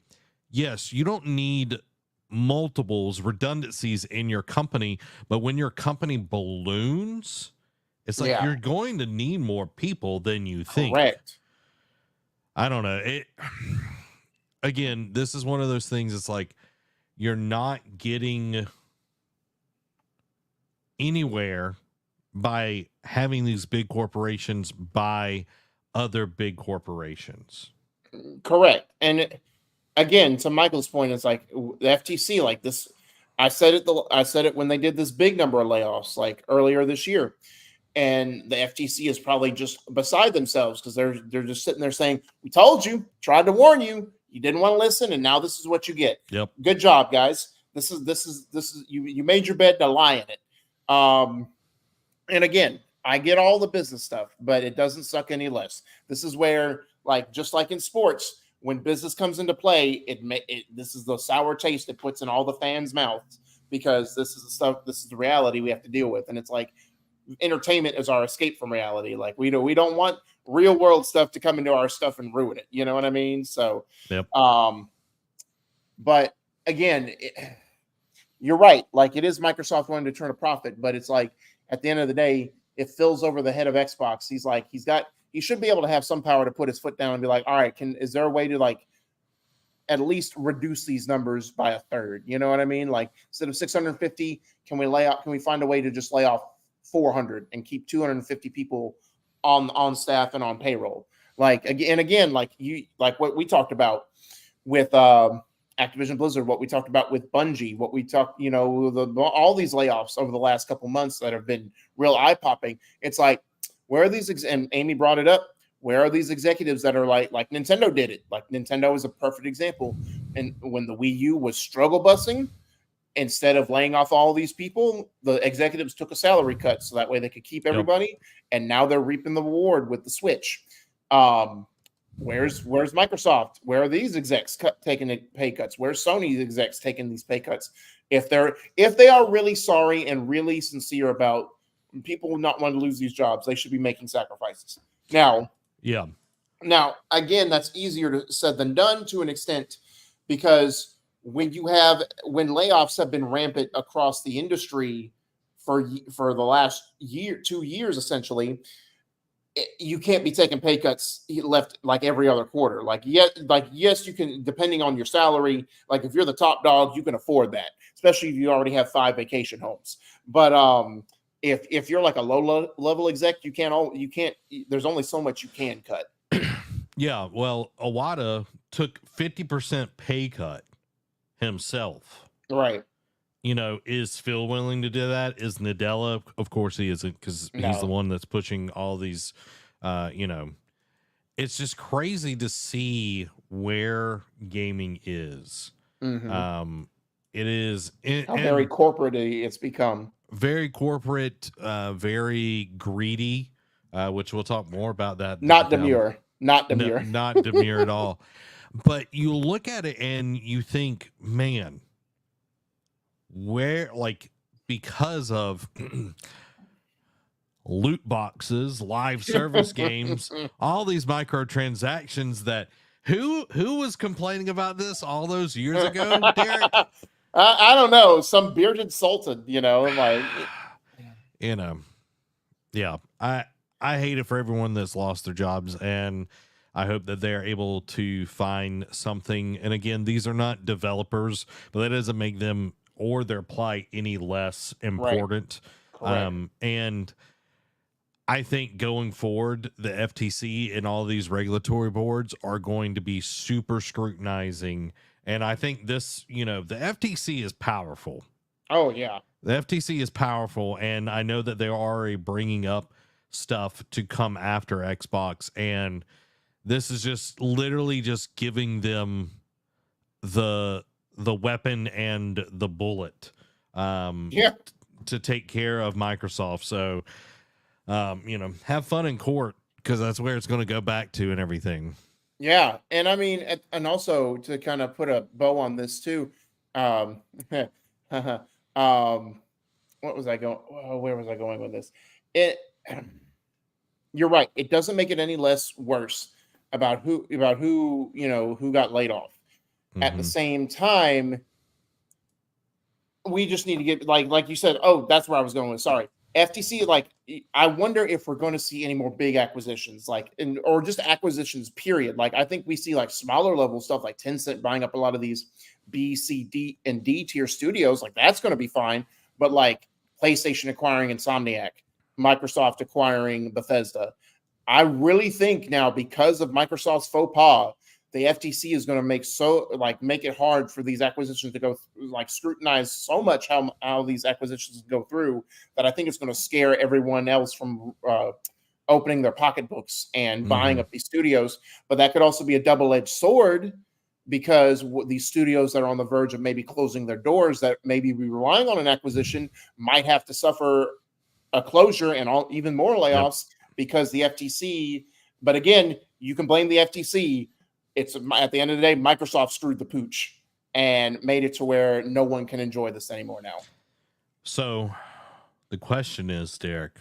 yes, you don't need multiples, redundancies in your company, but when your company balloons, it's like you're going to need more people than you think. Correct. I don't know. Again, this is one of those things. It's like you're not getting anywhere by having these big corporations buy other big corporations. Correct. And again, to Michael's point, it's like the FTC, like this, I said it when they did this big number of layoffs, like earlier this year. And the FTC is probably just beside themselves because they're just sitting there saying, "We told you, tried to warn you, you didn't want to listen, and now this is what you get." Yep. Good job, guys. This is you made your bed, to lie in it. And again, I get all the business stuff, but it doesn't suck any less. This is where, like, just like in sports, when business comes into play, this is the sour taste it puts in all the fans' mouths, because this is the reality we have to deal with. And it's like, entertainment is our escape from reality. Like, we don't want real world stuff to come into our stuff and ruin it. You know what I mean? So, yep. But again, you're right. Like, it is Microsoft wanting to turn a profit, but it's like, at the end of the day, it fills over the head of Xbox. He should be able to have some power to put his foot down and be like, all right, is there a way to, like, at least reduce these numbers by a third? You know what I mean? Like, instead of 650, can we find a way to just lay off 400 and keep 250 people on staff and on payroll? Like, again, like what we talked about with Activision Blizzard, what we talked about with Bungie, what we talked, all these layoffs over the last couple months that have been real eye-popping. It's like, where are these, and Amy brought it up, where are these executives that are like Nintendo did it? Like, Nintendo is a perfect example. And when the Wii U was struggle busing, instead of laying off all these people, the executives took a salary cut so that way they could keep everybody. Yep. And now they're reaping the reward with the Switch. Where's Microsoft? Where are these execs taking pay cuts? Where's Sony's execs taking these pay cuts? If they are really sorry and really sincere about people not wanting to lose these jobs, they should be making sacrifices. Now, again, that's easier said than done to an extent, because when layoffs have been rampant across the industry for the last 2 years, essentially, you can't be taking pay cuts left like every other quarter. Yes, you can, depending on your salary. Like, if you're the top dog, you can afford that, especially if you already have 5 vacation homes. But if you're like a low level exec, you can't. There's only so much you can cut. Yeah, well, Iwata took 50% pay cut himself. Right. Is Phil willing to do that? Is Nadella? Of course he isn't, because he's the one that's pushing all these, it's just crazy to see where gaming is. Mm-hmm. It is how very corporate it's become. Very corporate, very greedy, which we'll talk more about that. Not demure. Not demure. Not demure at all. But you look at it and you think, man, where, like, because of loot boxes, live service games, all these microtransactions, that who was complaining about this all those years ago, Derek? I don't know, some bearded sultan, yeah. I hate it for everyone that's lost their jobs, and I hope that they're able to find something. And again, these are not developers, but that doesn't make them or their plight any less important. Right. And I think going forward, the FTC and all these regulatory boards are going to be super scrutinizing. And I think this, the FTC is powerful. Oh, yeah. The FTC is powerful, and I know that they're already bringing up stuff to come after Xbox, and this is just literally just giving them the weapon and the bullet to take care of Microsoft. So, have fun in court, because that's where it's going to go back to and everything. Yeah. And I mean, and also to kind of put a bow on this too, what was I going? Where was I going with this? You're right. It doesn't make it any less worse about who got laid off. Mm-hmm. At the same time, we just need to get, like you said. Oh, that's where I was going with. Sorry, FTC. Like, I wonder if we're going to see any more big acquisitions, or just acquisitions. Period. Like, I think we see like smaller level stuff, like Tencent buying up a lot of these B, C, D, and D tier studios. Like, that's going to be fine. But like PlayStation acquiring Insomniac, Microsoft acquiring Bethesda, I really think now, because of Microsoft's faux pas, the FTC is going to make it hard for these acquisitions to go scrutinize so much how these acquisitions go through, that I think it's going to scare everyone else from opening their pocketbooks and buying up these studios. But that could also be a double-edged sword, because these studios that are on the verge of maybe closing their doors, that maybe be relying on an acquisition, might have to suffer a closure and even more layoffs because the FTC. But again, you can blame the FTC. It's at the end of the day, Microsoft screwed the pooch and made it to where no one can enjoy this anymore now. So the question is, Derek,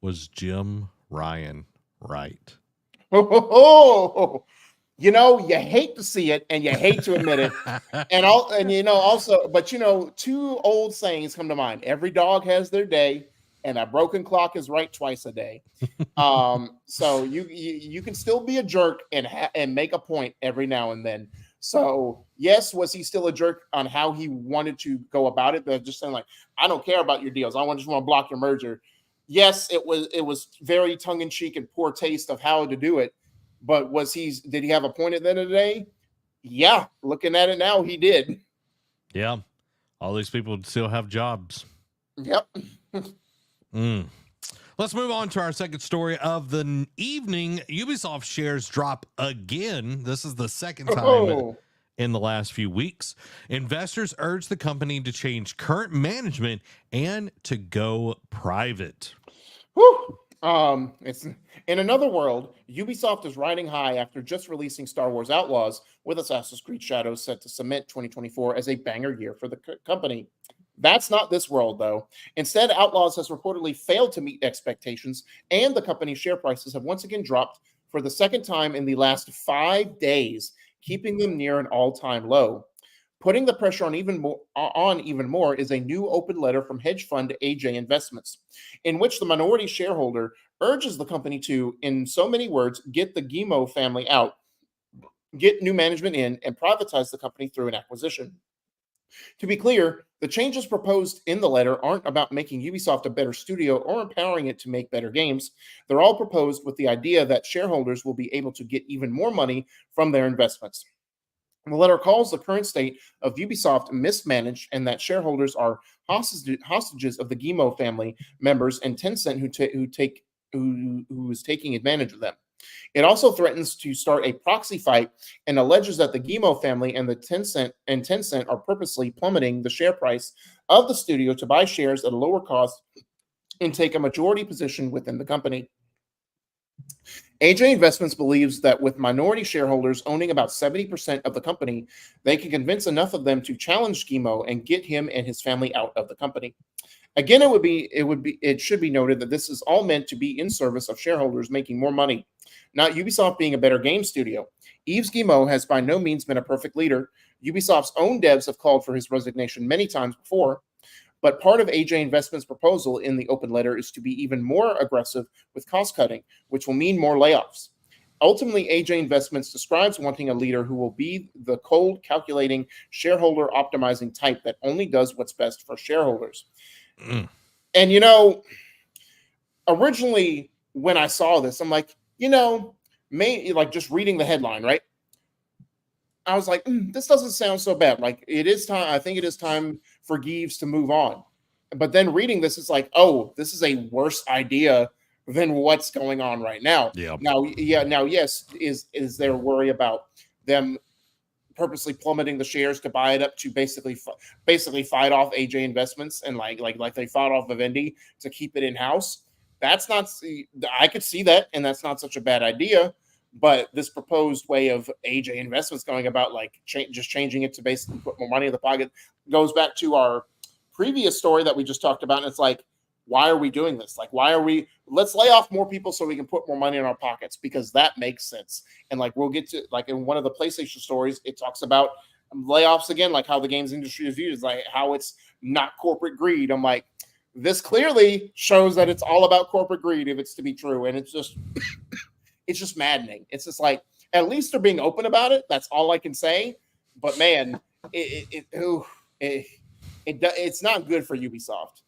was Jim Ryan right? You know, you hate to see it and you hate to admit it. But two old sayings come to mind. Every dog has their day, and a broken clock is right twice a day. So you can still be a jerk and make a point every now and then. So yes, was he still a jerk on how he wanted to go about it? But just saying like, I don't care about your deals. I just want to block your merger. Yes, it was very tongue in cheek and poor taste of how to do it. But did he have a point at the end of the day? Yeah. Looking at it now, he did. Yeah. All these people still have jobs. Yep. Let's move on to our second story of the evening. Ubisoft shares drop again. This is the second time in the last few weeks. Investors urge the company to change current management and to go private. Whew. It's in another world. Ubisoft is riding high after just releasing Star Wars Outlaws, with Assassin's Creed Shadows set to cement 2024 as a banger year for the company. That's not this world, though. Instead, Outlaws has reportedly failed to meet expectations, and the company's share prices have once again dropped for the second time in the last 5 days, keeping them near an all-time low. Putting the pressure on even more is a new open letter from hedge fund AJ Investments, in which the minority shareholder urges the company to, in so many words, get the Guillemot family out, get new management in, and privatize the company through an acquisition. To be clear, the changes proposed in the letter aren't about making Ubisoft a better studio or empowering it to make better games. They're all proposed with the idea that shareholders will be able to get even more money from their investments. The letter calls the current state of Ubisoft mismanaged, and that shareholders are hostages of the Guillemot family members and Tencent who is taking advantage of them. It also threatens to start a proxy fight and alleges that the Guillemot family and Tencent are purposely plummeting the share price of the studio to buy shares at a lower cost and take a majority position within the company. AJ Investments believes that with minority shareholders owning about 70% of the company, they can convince enough of them to challenge Guillemot and get him and his family out of the company. Again, it should be noted that this is all meant to be in service of shareholders making more money, not Ubisoft being a better game studio. Yves Guillemot has by no means been a perfect leader. Ubisoft's own devs have called for his resignation many times before. But part of AJ Investments' proposal in the open letter is to be even more aggressive with cost cutting, which will mean more layoffs. Ultimately, AJ Investments describes wanting a leader who will be the cold, calculating, shareholder optimizing type that only does what's best for shareholders. And, originally when I saw this, I'm like, just reading the headline, right? I was like, this doesn't sound so bad. Like, it is time. I think it is time for Gives to move on. But then reading this, it's like, oh, this is a worse idea than what's going on right now. Yeah. Now, yes, is there worry about them purposely plummeting the shares to buy it up to basically fight off AJ Investments and like they fought off Vivendi to keep it in house? That's not. I could see that, and that's not such a bad idea. But this proposed way of AJ Investments going about just changing it to basically put more money in the pocket goes back to our previous story that we just talked about. And it's like, why are we doing this? Like, let's lay off more people so we can put more money in our pockets, because that makes sense. And we'll get to in one of the PlayStation stories, it talks about layoffs again, like how the games industry is viewed, like how it's not corporate greed. I'm like, this clearly shows that it's all about corporate greed if it's to be true. And it's just... it's just maddening. It's just like, at least they're being open about it. That's all I can say. But man, it's not good for Ubisoft.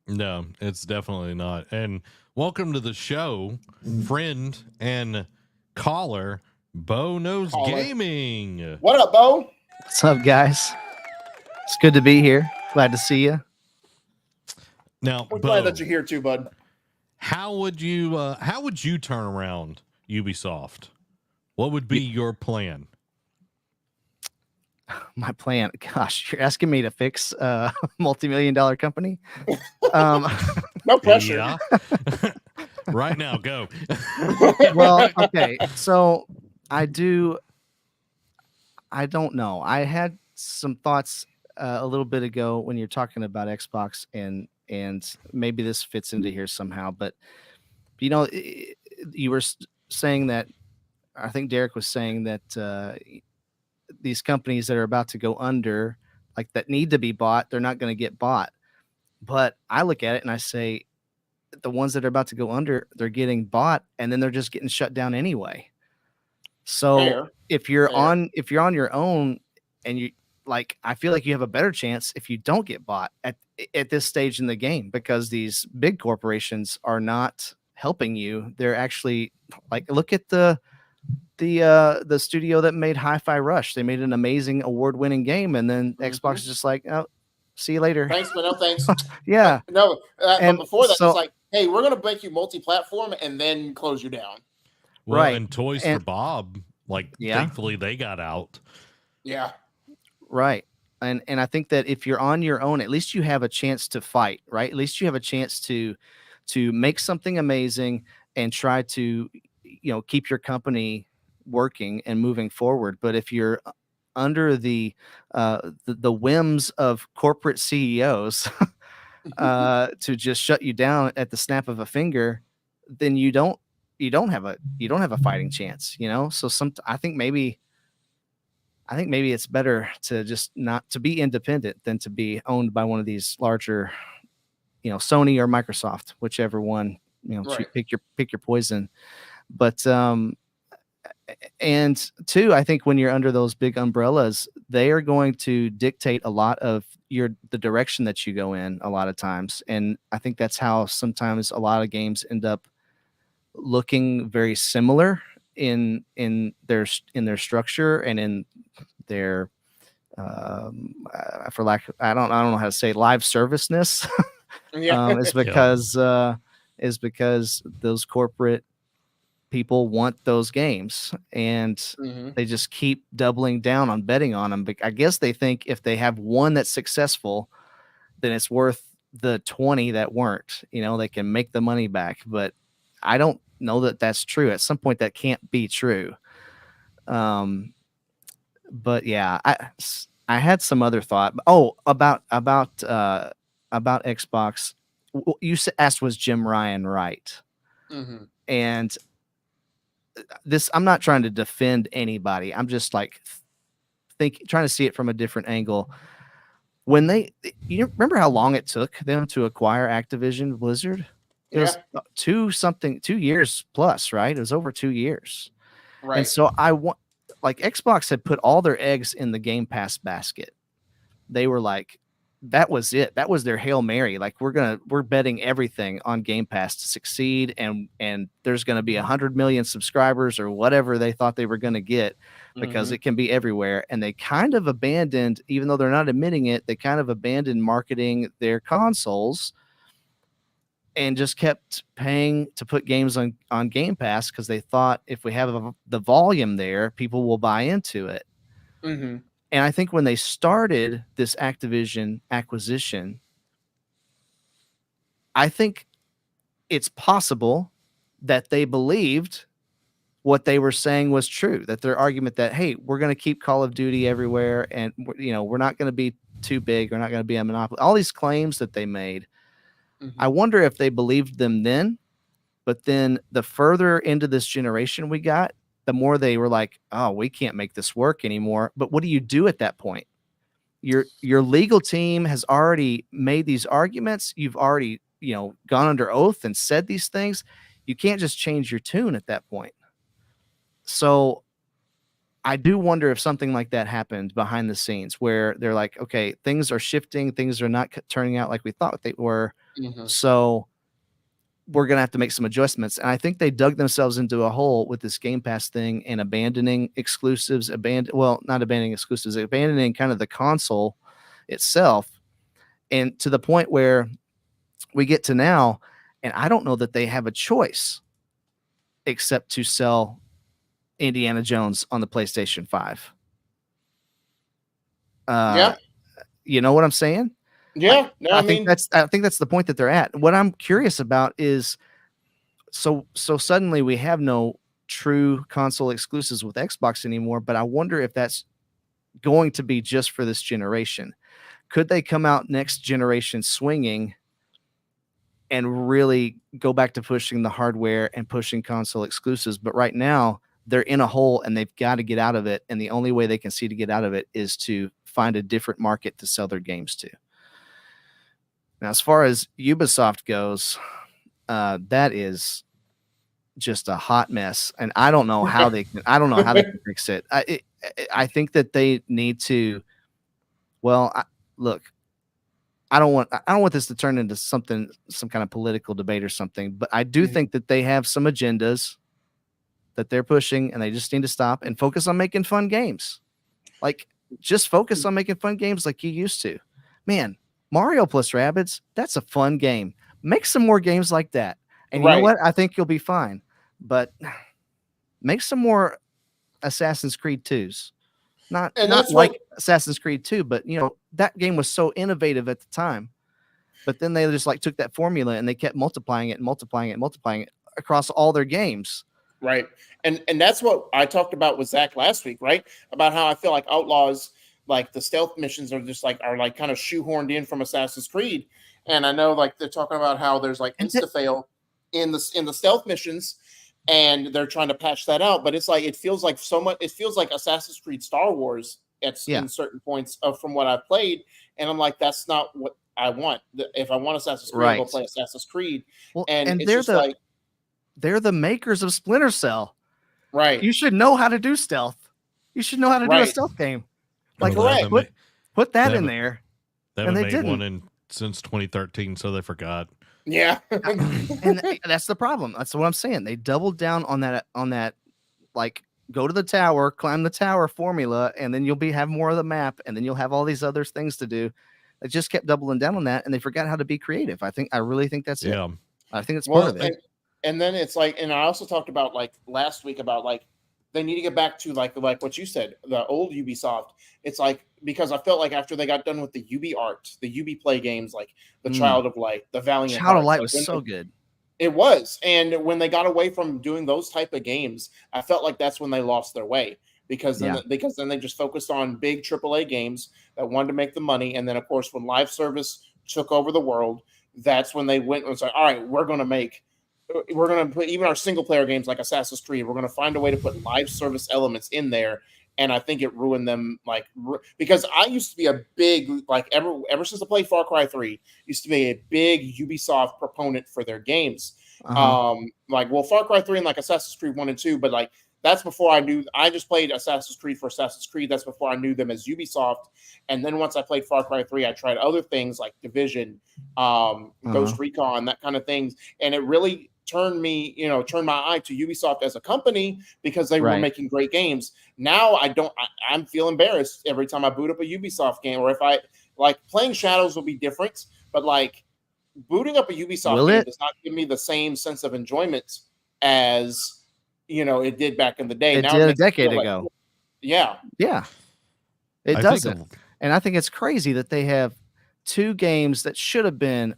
No, it's definitely not. And welcome to the show, friend and caller, Bo Knows Gaming. What up, Bo? What's up, guys? It's good to be here. Glad to see you. Now, we're Bo, glad that you're here too, bud. How would you turn around Ubisoft? What would be your plan? My plan, gosh, you're asking me to fix a multi-million-dollar company? No pressure. Yeah. Right now, go. Well, okay. So I don't know. I had some thoughts a little bit ago when you're talking about Xbox, and maybe this fits into here somehow. But you know, you were saying that. I think Derek was saying that these companies that are about to go under, like that need to be bought, they're not going to get bought. But I look at it and I say, the ones that are about to go under, they're getting bought, and then they're just getting shut down anyway. So if you're on your own, and you like, I feel like you have a better chance if you don't get bought at this stage in the game, because these big corporations are not helping you. They're actually, like, look at the studio that made Hi-Fi Rush. They made an amazing award-winning game, and then Xbox is just like, oh, see you later. Thanks, but no thanks. Yeah. But before that, it's like, hey, we're going to make you multi-platform and then close you down. Well, right. And Toys for Bob, thankfully they got out. Yeah. Right. And I think that if you're on your own, at least you have a chance to fight, right? At least you have a chance to make something amazing and try to, keep your company working and moving forward. But if you're under the whims of corporate CEOs to just shut you down at the snap of a finger, then you don't have a fighting chance, So I think maybe it's better to just not to be independent than to be owned by one of these larger, Sony or Microsoft, whichever one, right. pick your poison. But and two, I think when you're under those big umbrellas, they are going to dictate a lot of the direction that you go in a lot of times. And I think that's how sometimes a lot of games end up looking very similar in their structure and in their I don't know how to say live serviceness. Is because those corporate people want those games, and they just keep doubling down on betting on them. But I guess they think if they have one that's successful, then it's worth the 20 that weren't. They can make the money back. But I don't know that that's true. At some point, that can't be true. But yeah, I had some other thought. Oh, about Xbox. You asked, was Jim Ryan right? And this, I'm not trying to defend anybody. I'm just like trying to see it from a different angle. When you remember how long it took them to acquire Activision Blizzard? It was 2 years plus, right? It was over 2 years. Right. And so Xbox had put all their eggs in the Game Pass basket. They were like, that was it. That was their Hail Mary. Like, we're betting everything on Game Pass to succeed, and there's going to be 100 million subscribers or whatever they thought they were going to get, because it can be everywhere. And they kind of abandoned, even though they're not admitting it, they kind of abandoned marketing their consoles and just kept paying to put games on Game Pass, because they thought if we have the volume there, people will buy into it. And I think when they started this Activision acquisition, I think it's possible that they believed what they were saying was true, that their argument that, hey, we're going to keep Call of Duty everywhere, and we're not going to be too big, we're not going to be a monopoly, all these claims that they made. I wonder if they believed them then, but then the further into this generation we got, the more they were like, oh, we can't make this work anymore. But what do you do at that point? Your legal team has already made these arguments. You've already, gone under oath and said these things. You can't just change your tune at that point. So I do wonder if something like that happened behind the scenes, where they're like, okay, things are shifting. Things are not turning out like we thought they were. So we're going to have to make some adjustments. And I think they dug themselves into a hole with this Game Pass thing and abandoning exclusives, not abandoning exclusives, abandoning kind of the console itself. And to the point where we get to now, and I don't know that they have a choice except to sell Indiana Jones on the PlayStation 5. Yeah. You know what I'm saying? Yeah. I think that's the point that they're at. What I'm curious about is so suddenly we have no true console exclusives with Xbox anymore, but I wonder if that's going to be just for this generation. Could they come out next generation swinging and really go back to pushing the hardware and pushing console exclusives? But right now they're in a hole and they've got to get out of it. And the only way they can see to get out of it is to find a different market to sell their games to. Now, as far as Ubisoft goes, that is just a hot mess, and I don't know how they can. I don't know how they can fix it. I think that they need to. Well, look, I don't want this to turn into some kind of political debate or something, but I do think that they have some agendas that they're pushing, and they just need to stop and focus on making fun games. Like, just focus on making fun games like you used to. Man, Mario plus Rabbids, that's a fun game. Make some more games like that. And you know what? I think you'll be fine. But make some more Assassin's Creed 2s. Not like Assassin's Creed 2, but that game was so innovative at the time. But then they just took that formula and they kept multiplying it across all their games. Right. And that's what I talked about with Zach last week, right? About how I feel like Outlaws, like the stealth missions are just are kind of shoehorned in from Assassin's Creed. And I know they're talking about how there's insta-fail in the stealth missions, and they're trying to patch that out. But it feels like Assassin's Creed Star Wars in certain points from what I've played. And I'm like, that's not what I want. If I want Assassin's Creed, I'll go play Assassin's Creed. Well, and they're the makers of Splinter Cell. Right. You should know how to do stealth. You should know how to do a stealth game. Put that in there. They haven't made one since 2013, so they forgot. Yeah. And that's the problem. That's what I'm saying. They doubled down on that go to the tower, climb the tower formula, and then you'll have more of the map, and then you'll have all these other things to do. They just kept doubling down on that, and they forgot how to be creative. I really think that's it. I think it's part of it. And then it's and I also talked about last week about they need to get back to like what you said, the old Ubisoft. It's because I felt like after they got done with the UbiArt, the Ubiplay games, like the Child of Light, the Valiant Child of Light was so good. It was. And when they got away from doing those type of games, I felt like that's when they lost their way, because then they just focused on big AAA games that wanted to make the money. And then of course, when live service took over the world, that's when they went and said, all right, we're going to put even our single player games like Assassin's Creed. We're going to find a way to put live service elements in there. And I think it ruined them, because I used to be a big, ever since I played Far Cry 3, used to be a big Ubisoft proponent for their games. Far Cry 3 and Assassin's Creed 1 and 2, but that's before I just played Assassin's Creed for Assassin's Creed. That's before I knew them as Ubisoft. And then once I played Far Cry 3, I tried other things like Division, Ghost Recon, that kind of things. And it really turned my eye to Ubisoft as a company, because they were making great games. Now I feel embarrassed every time I boot up a Ubisoft game, or if I playing Shadows will be different, but booting up a Ubisoft game does not give me the same sense of enjoyment as it did back in the day. It did a decade ago. Yeah. It doesn't. And I think it's crazy that they have two games that should have been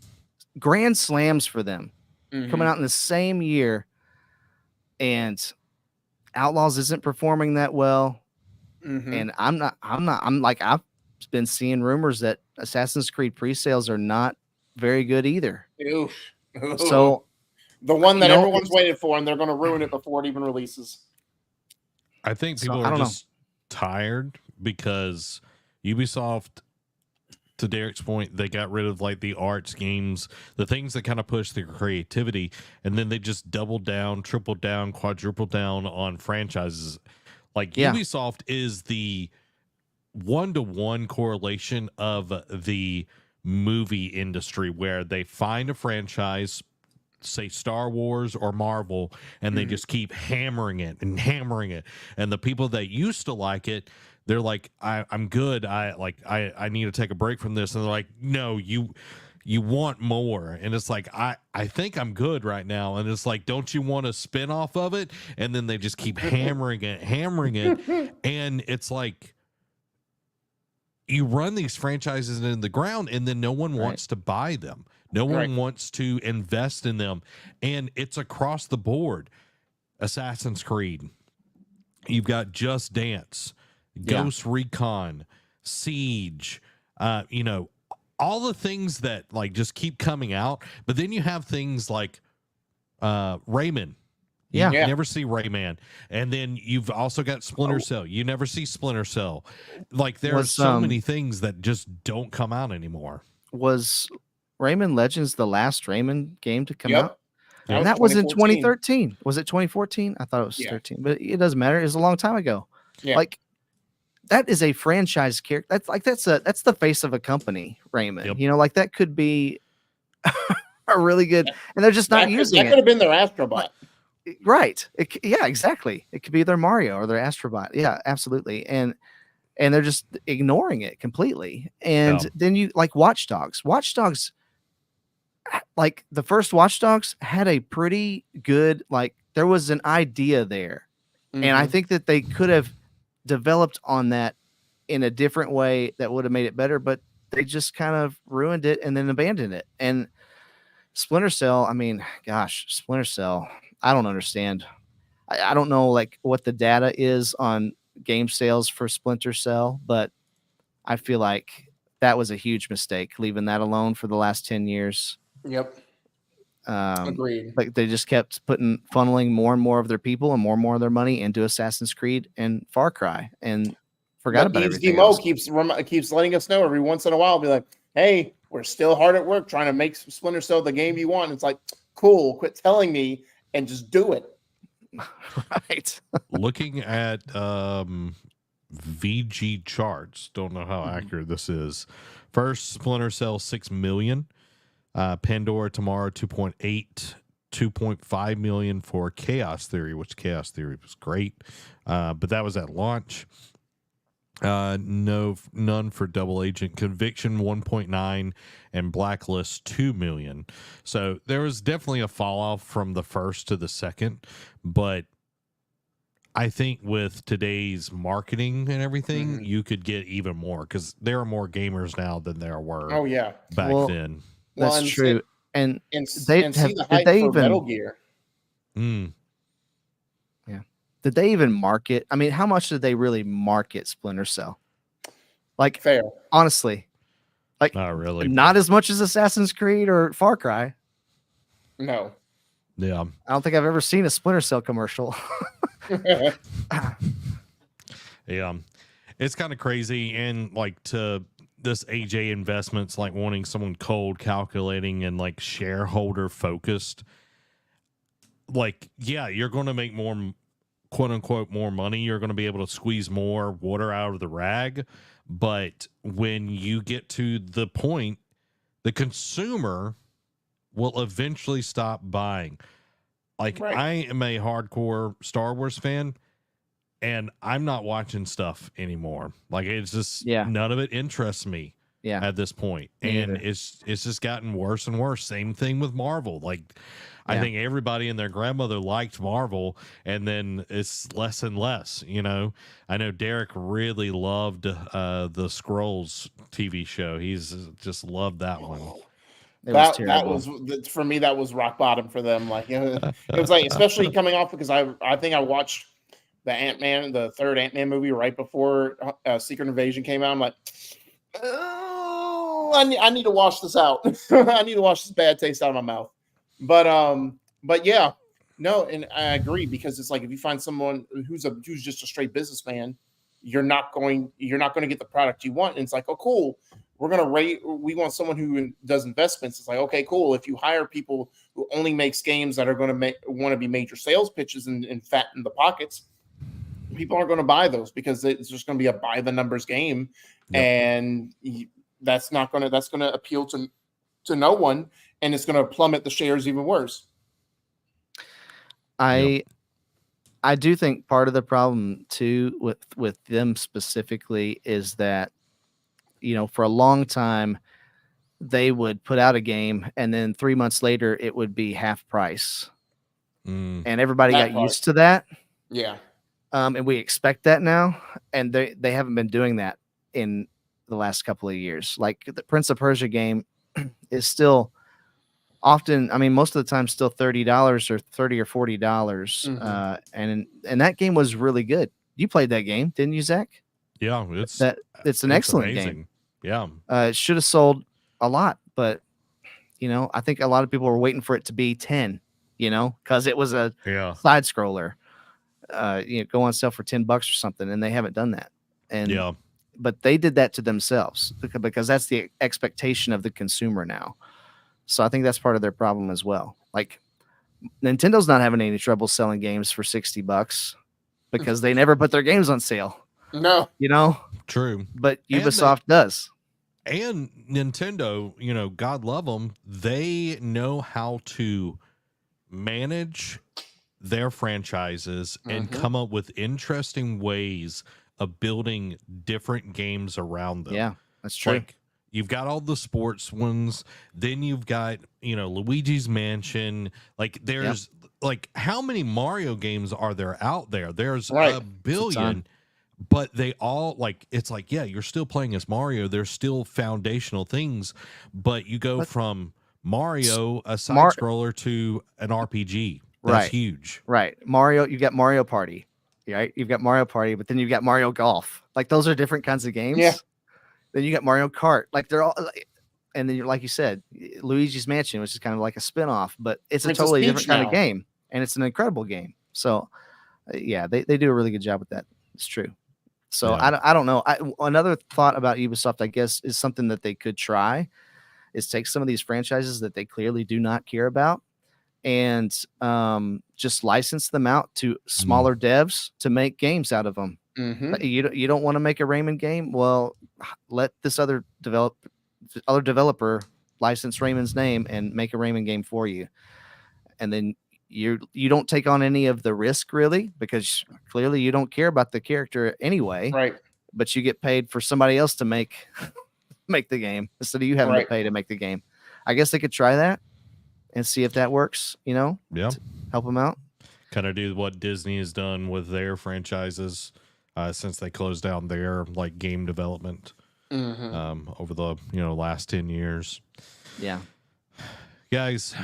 grand slams for them coming out in the same year, and Outlaws isn't performing that well. And I've been seeing rumors that Assassin's Creed pre-sales are not very good either. Oof. So the one that everyone's waiting for, and they're going to ruin it before it even releases. I think people are just tired because Ubisoft, to Derek's point, they got rid of the arts games, the things that kind of push their creativity, and then they just doubled down, tripled down, quadrupled down on franchises. Ubisoft is the 1-to-1 correlation of the movie industry, where they find a franchise, say Star Wars or Marvel, and they just keep hammering it and hammering it. And the people that used to like it, they're like, I'm good. I need to take a break from this. And they're like, no, you want more. And it's like, I think I'm good right now. And it's like, don't you want a spin off of it? And then they just keep hammering it. And it's like, you run these franchises in the ground, and then no one wants to buy them. No one wants to invest in them. And it's across the board. Assassin's Creed. You've got Just Dance, Ghost Recon, Siege, all the things that like just keep coming out. But then you have things like Rayman. You never see Rayman. And then you've also got Splinter Cell. You never see Splinter Cell. Like there are so many things that just don't come out anymore. Was Rayman Legends the last Rayman game to come out? And that was in 2013. Was it 2014? I thought it was 13, but it doesn't matter. It was a long time ago. Yeah. Like that is a franchise character. That's the face of a company, Rayman. Yep. Like that could be a really good, and they're just not using it. That could have been their Astrobot. Right. Exactly. It could be their Mario or their Astrobot. Yeah, absolutely. And they're just ignoring it completely. And then you like Watch Dogs. Watch Dogs, like the first Watch Dogs had a pretty good, like there was an idea there. Mm-hmm. And I think that they could have developed on that in a different way that would have made it better, but they just kind of ruined it and then abandoned it. And Splinter Cell, I mean, gosh, Splinter Cell, I don't understand. I don't know like what the data is on game sales for Splinter Cell, but I feel like that was a huge mistake, leaving that alone for the last 10 years. Yep. Agreed. Like they just kept funneling more and more of their people and more of their money into Assassin's Creed and Far Cry and forgot about everything else. keeps letting us know every once in a while, be like, hey, we're still hard at work trying to make Splinter Cell the game you want. It's like, cool, quit telling me and just do it. Right. Looking at VG charts, don't know how accurate this is. First, Splinter Cell 6 million. Pandora Tomorrow 2.8, 2.5 million for Chaos Theory, which Chaos Theory was great, but that was at launch. None for Double Agent. Conviction 1.9 and Blacklist 2 million. So there was definitely a fall off from the first to the second, but I think with today's marketing and everything, you could get even more because there are more gamers now than there were. Back then. That's true. And see the hype for Metal Gear. Yeah. Did they even market? I mean, how much did they really market Splinter Cell? Like, fair. Honestly, like, not really. Not as much as Assassin's Creed or Far Cry. No. Yeah. I don't think I've ever seen a Splinter Cell commercial. Yeah. It's kind of crazy. And like to this AJ Investments, like wanting someone cold, calculating, and like shareholder focused. Like, yeah, you're going to make more, quote unquote, more money. You're going to be able to squeeze more water out of the rag. But when you get to the point, the consumer will eventually stop buying. Like, I am a hardcore Star Wars fan, and I'm not watching stuff anymore. Like, it's just none of it interests me at this point. And it's just gotten worse and worse. Same thing with Marvel. Like, I think everybody and their grandmother liked Marvel, and then it's less and less, you know. I know Derek really loved the Skrulls TV show. He's just loved that one. That was for me. That was rock bottom for them. Like it was like, especially coming off because I think I watched the third Ant-Man movie right before Secret Invasion came out. I'm like, oh, I need to wash this out. I need to wash this bad taste out of my mouth. But yeah, no, and I agree because it's like if you find someone who's just a straight businessman, you're not going to get the product you want. And it's like, oh, cool. We want someone who does investments. It's like, okay, cool. If you hire people who only makes games that are going to want to be major sales pitches and fatten the pockets, people aren't going to buy those because it's just going to be a by the numbers game. Yep. And that's going to appeal to no one. and it's going to plummet the shares even worse. I do think part of the problem too with them specifically is that, for a long time they would put out a game and then 3 months later it would be half price. And everybody got used to that. Yeah. And we expect that now. And they haven't been doing that in the last couple of years. Like the Prince of Persia game is still often, most of the time, still $30 or $30 or $40. And that game was really good. You played that game, didn't you, Zach? Yeah, it's an excellent game. Yeah. It should have sold a lot, but I think a lot of people were waiting for it to be 10, because it was a side scroller. Go on sale for $10 or something, and they haven't done that. And but they did that to themselves because that's the expectation of the consumer now. So I think that's part of their problem as well. Like Nintendo's not having any trouble selling games for $60 because they never put their games on sale. No, true. But Ubisoft does. And Nintendo, God love them, they know how to manage their franchises and come up with interesting ways of building different games around them. Yeah, that's true. Like, you've got all the sports ones, then you've got, Luigi's Mansion. Like there's like how many Mario games are there out there? There's a billion. But they all it's like, yeah, you're still playing as Mario. There's still foundational things, but you go from Mario, a side scroller, to an RPG. That's huge. Right. Mario, you got Mario Party, right? You've got Mario Party, but then you've got Mario Golf. Like those are different kinds of games. Yeah. Then you got Mario Kart. Like they're all, and then like you said, Luigi's Mansion, which is kind of like a spinoff, but it's a totally different kind of game, and it's an incredible game. So, they do a really good job with that. It's true. So I don't know. Another thought about Ubisoft, I guess, is something that they could try is take some of these franchises that they clearly do not care about and just license them out to smaller devs to make games out of them. You don't want to make a Rayman game? Well, let this other developer license Rayman's name and make a Rayman game for you. And then you don't take on any of the risk really, because clearly you don't care about the character anyway. Right. But you get paid for somebody else to make the game instead of you having to pay to make the game. I guess they could try that and see if that works, help them out. Kind of do what Disney has done with their franchises since they closed down their game development over the last 10 years. Yeah. Guys,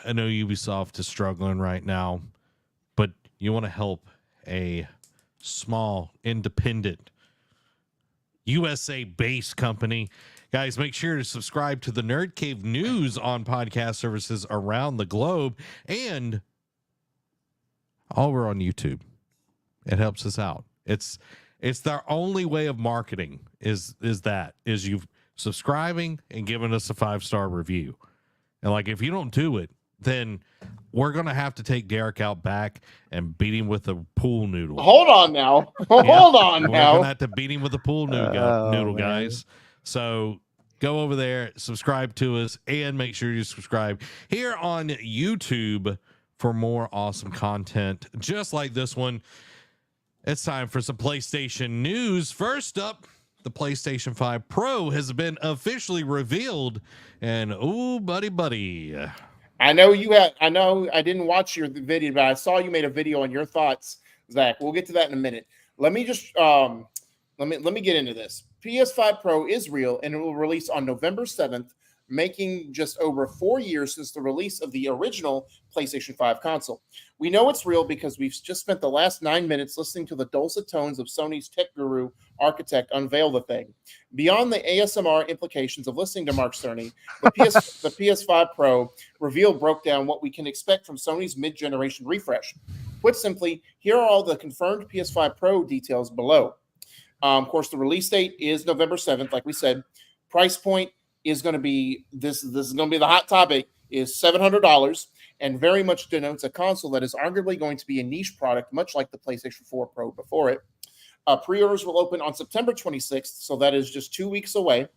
I know Ubisoft is struggling right now, but you want to help a small, independent, USA-based company. Guys, make sure to subscribe to the NerdCave News on podcast services around the globe and over on YouTube. It helps us out. It's their only way of marketing is you subscribing and giving us a 5-star review. And if you don't do it, then we're going to have to take Derek out back and beat him with a pool noodle. Hold on now. Hold on now. We're going to have to beat him with a pool noodle, guys. So go over there, subscribe to us, and make sure you subscribe here on YouTube for more awesome content just like this one. It's time for some PlayStation news. First up, the PlayStation 5 Pro has been officially revealed, and buddy. I know I didn't watch your video, but I saw you made a video on your thoughts, Zach. We'll get to that in a minute. Let me just let me get into this. PS5 Pro is real, and it will release on November 7th, making just over 4 years since the release of the original PlayStation 5 console. We know it's real because we've just spent the last 9 minutes listening to the dulcet tones of Sony's tech guru architect unveil the thing. Beyond the ASMR implications of listening to Mark Cerny, the PS5 Pro reveal broke down what we can expect from Sony's mid-generation refresh. Put simply, here are all the confirmed PS5 Pro details below. Of course, the release date is November 7th, like we said. Price point is going to be this is going to be the hot topic, is $700, and very much denotes a console that is arguably going to be a niche product, much like the PlayStation 4 Pro before it. Pre-orders will open on September 26th, so that is just 2 weeks away.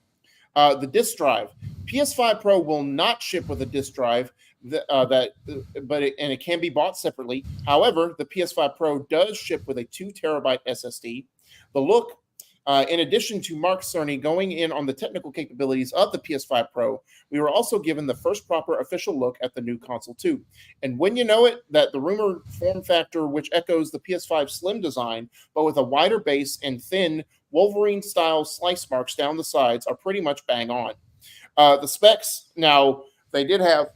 The disk drive. PS5 Pro will not ship with a disk drive but it can be bought separately. However, the PS5 Pro does ship with a 2 terabyte SSD. The look, in addition to Mark Cerny going in on the technical capabilities of the PS5 Pro, we were also given the first proper official look at the new console too. And when you know it, that the rumored form factor, which echoes the PS5 Slim design, but with a wider base and thin Wolverine-style slice marks down the sides, are pretty much bang on. The specs, now, they did have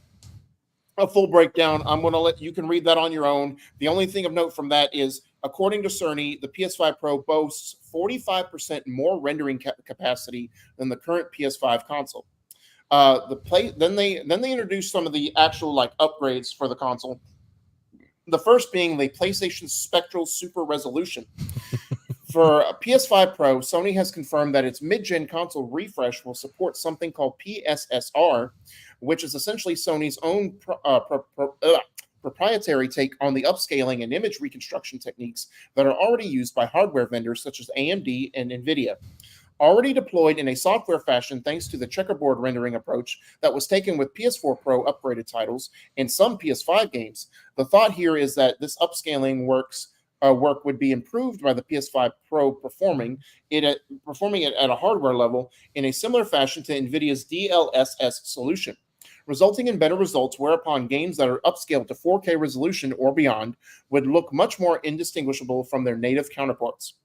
a full breakdown. I'm going to let you can read that on your own. The only thing of note from that is, according to Cerny, the PS5 Pro boasts 45% more rendering capacity than the current PS5 console. Then they introduced some of the actual upgrades for the console. The first being the PlayStation Spectral Super Resolution. For a PS5 Pro, Sony has confirmed that its mid-gen console refresh will support something called PSSR, which is essentially Sony's own proprietary take on the upscaling and image reconstruction techniques that are already used by hardware vendors such as AMD and NVIDIA. Already deployed in a software fashion thanks to the checkerboard rendering approach that was taken with PS4 Pro upgraded titles and some PS5 games, the thought here is that this upscaling work would be improved by the PS5 Pro performing it at a hardware level in a similar fashion to NVIDIA's DLSS solution, resulting in better results whereupon games that are upscaled to 4K resolution or beyond would look much more indistinguishable from their native counterparts.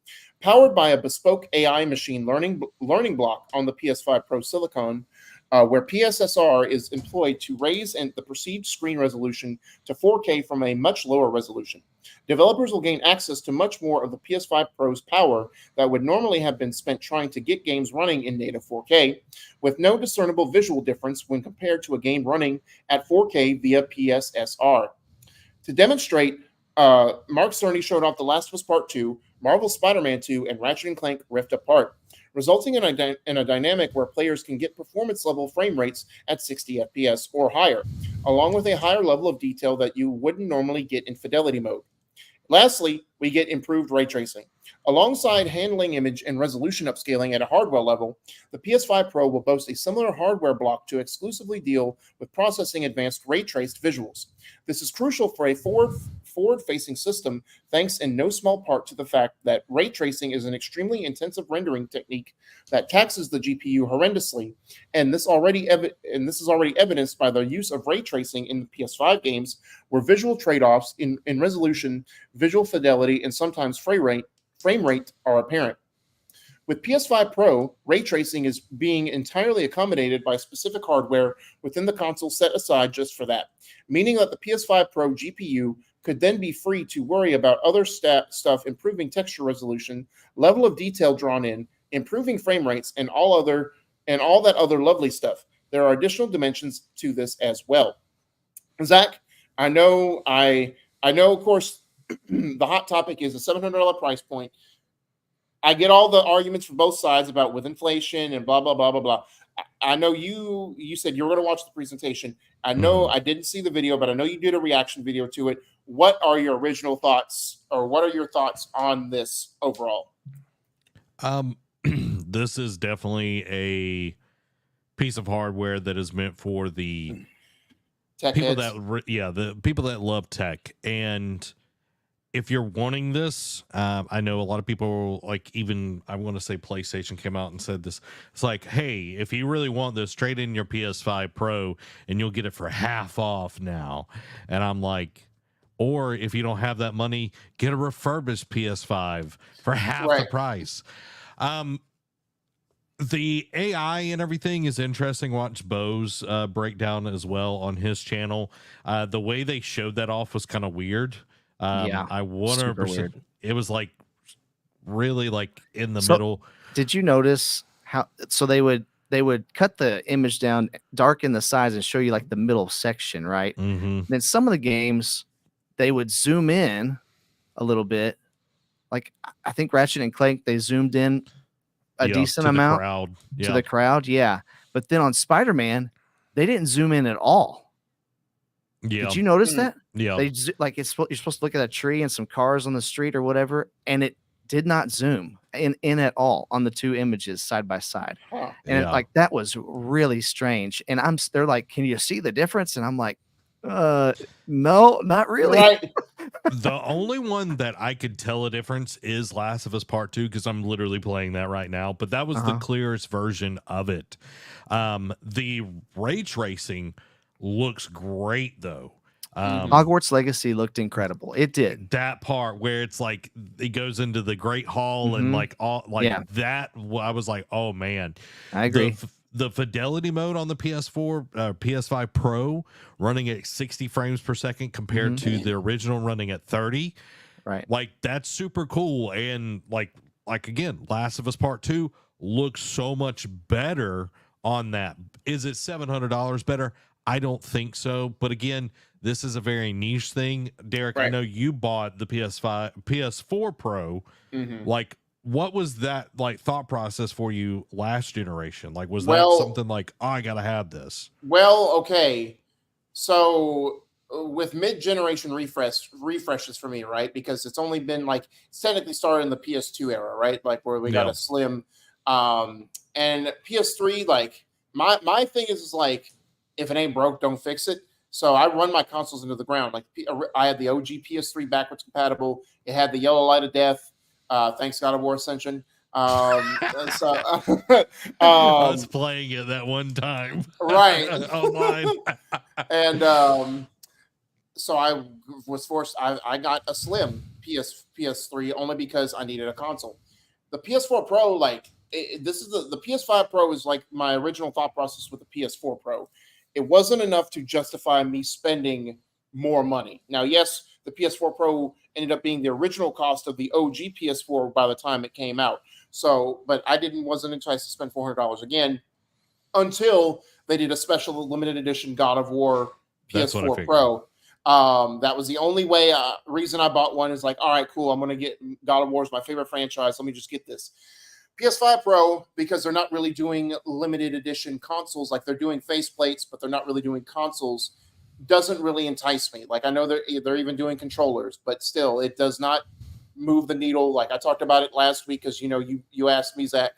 Powered by a bespoke AI machine learning block on the PS5 Pro silicon, where PSSR is employed to raise the perceived screen resolution to 4K from a much lower resolution. Developers will gain access to much more of the PS5 Pro's power that would normally have been spent trying to get games running in native 4K, with no discernible visual difference when compared to a game running at 4K via PSSR. To demonstrate, Mark Cerny showed off The Last of Us Part 2, Marvel's Spider-Man 2, and Ratchet & Clank Rift Apart, resulting in a dynamic where players can get performance-level frame rates at 60 FPS or higher, along with a higher level of detail that you wouldn't normally get in fidelity mode. Lastly, we get improved ray tracing. Alongside handling image and resolution upscaling at a hardware level, the PS5 Pro will boast a similar hardware block to exclusively deal with processing advanced ray-traced visuals. This is crucial for a forward-facing system, thanks in no small part to the fact that ray tracing is an extremely intensive rendering technique that taxes the GPU horrendously, and this is already evidenced by the use of ray tracing in the PS5 games, where visual trade-offs in resolution, visual fidelity, and sometimes frame rate are apparent. With PS5 Pro, ray tracing is being entirely accommodated by specific hardware within the console set aside just for that, meaning that the PS5 Pro GPU could then be free to worry about other stuff, improving texture resolution, level of detail drawn in, improving frame rates, and all that other lovely stuff. There are additional dimensions to this as well. Zach, I know, of course, the hot topic is a $700 price point. I get all the arguments from both sides about with inflation and blah, blah, blah, blah, blah. I know you said you were going to watch the presentation. I know I didn't see the video, but I know you did a reaction video to it. What are your original thoughts, or what are your thoughts on this overall? This is definitely a piece of hardware that is meant for the tech people heads. The people that love tech. And if you're wanting this, I know a lot of people, like, even I want to say PlayStation came out and said this. It's like, hey, if you really want this, trade in your PS5 Pro and you'll get it for half off now. And I'm like, or if you don't have that money, get a refurbished PS5 for half the price. The AI and everything is interesting. Watch Bo's breakdown as well on his channel. The way they showed that off was kind of weird. I 100%. It was like really like in the middle. Did you notice how? So they would cut the image down, darken the size, and show you like the middle section, right? Mm-hmm. Then some of the games they would zoom in a little bit. Like I think Ratchet and Clank, they zoomed in a decent amount to the crowd. Yeah, but then on Spider-Man, they didn't zoom in at all. Yeah. Did you notice that? Yeah. They you're supposed to look at a tree and some cars on the street or whatever, and it did not zoom in at all on the two images side by side. Huh. And like that was really strange. And they're like, can you see the difference? And I'm like, no, not really. Right. The only one that I could tell a difference is Last of Us Part 2, because I'm literally playing that right now. But that was the clearest version of it. The ray tracing looks great, though. Hogwarts Legacy looked incredible. It did. That part where it's like it goes into the Great Hall and like all like that. I was like, oh man, I agree. The fidelity mode on the PS4, PS5 Pro running at 60 frames per second compared to the original running at 30. Right. Like that's super cool. And like again, Last of Us Part 2 looks so much better on that. Is it $700 better? I don't think so. But again, this is a very niche thing. Derek, I know you bought the PS4 Pro. Like, what was that like thought process for you last generation? Like, was that something like, oh, I gotta have this? Well, okay. So with mid-generation refreshes for me, right? Because it's only been like it's technically started in the PS2 era, right? Like where we got a slim and PS3, like my thing is like if it ain't broke, don't fix it. So I run my consoles into the ground. Like I had the OG PS3 backwards compatible. It had the yellow light of death. Thanks God of War Ascension. So I was playing it that one time, right? Online, and so I was forced. I got a slim PS3 only because I needed a console. The PS4 Pro, like this is the PS5 Pro is like my original thought process with the PS4 Pro. It wasn't enough to justify me spending more money. Now, yes, the PS4 Pro ended up being the original cost of the OG PS4 by the time it came out. So, but I wasn't enticed to spend $400 again until they did a special limited edition God of War PS4 Pro. That was the only way. Reason I bought one is like, all right, cool. I'm going to get God of War is my favorite franchise. Let me just get this. PS5 Pro, because they're not really doing limited edition consoles, like they're doing faceplates, but they're not really doing consoles, doesn't really entice me. Like I know they're even doing controllers, but still, it does not move the needle. Like I talked about it last week because you asked me, Zach,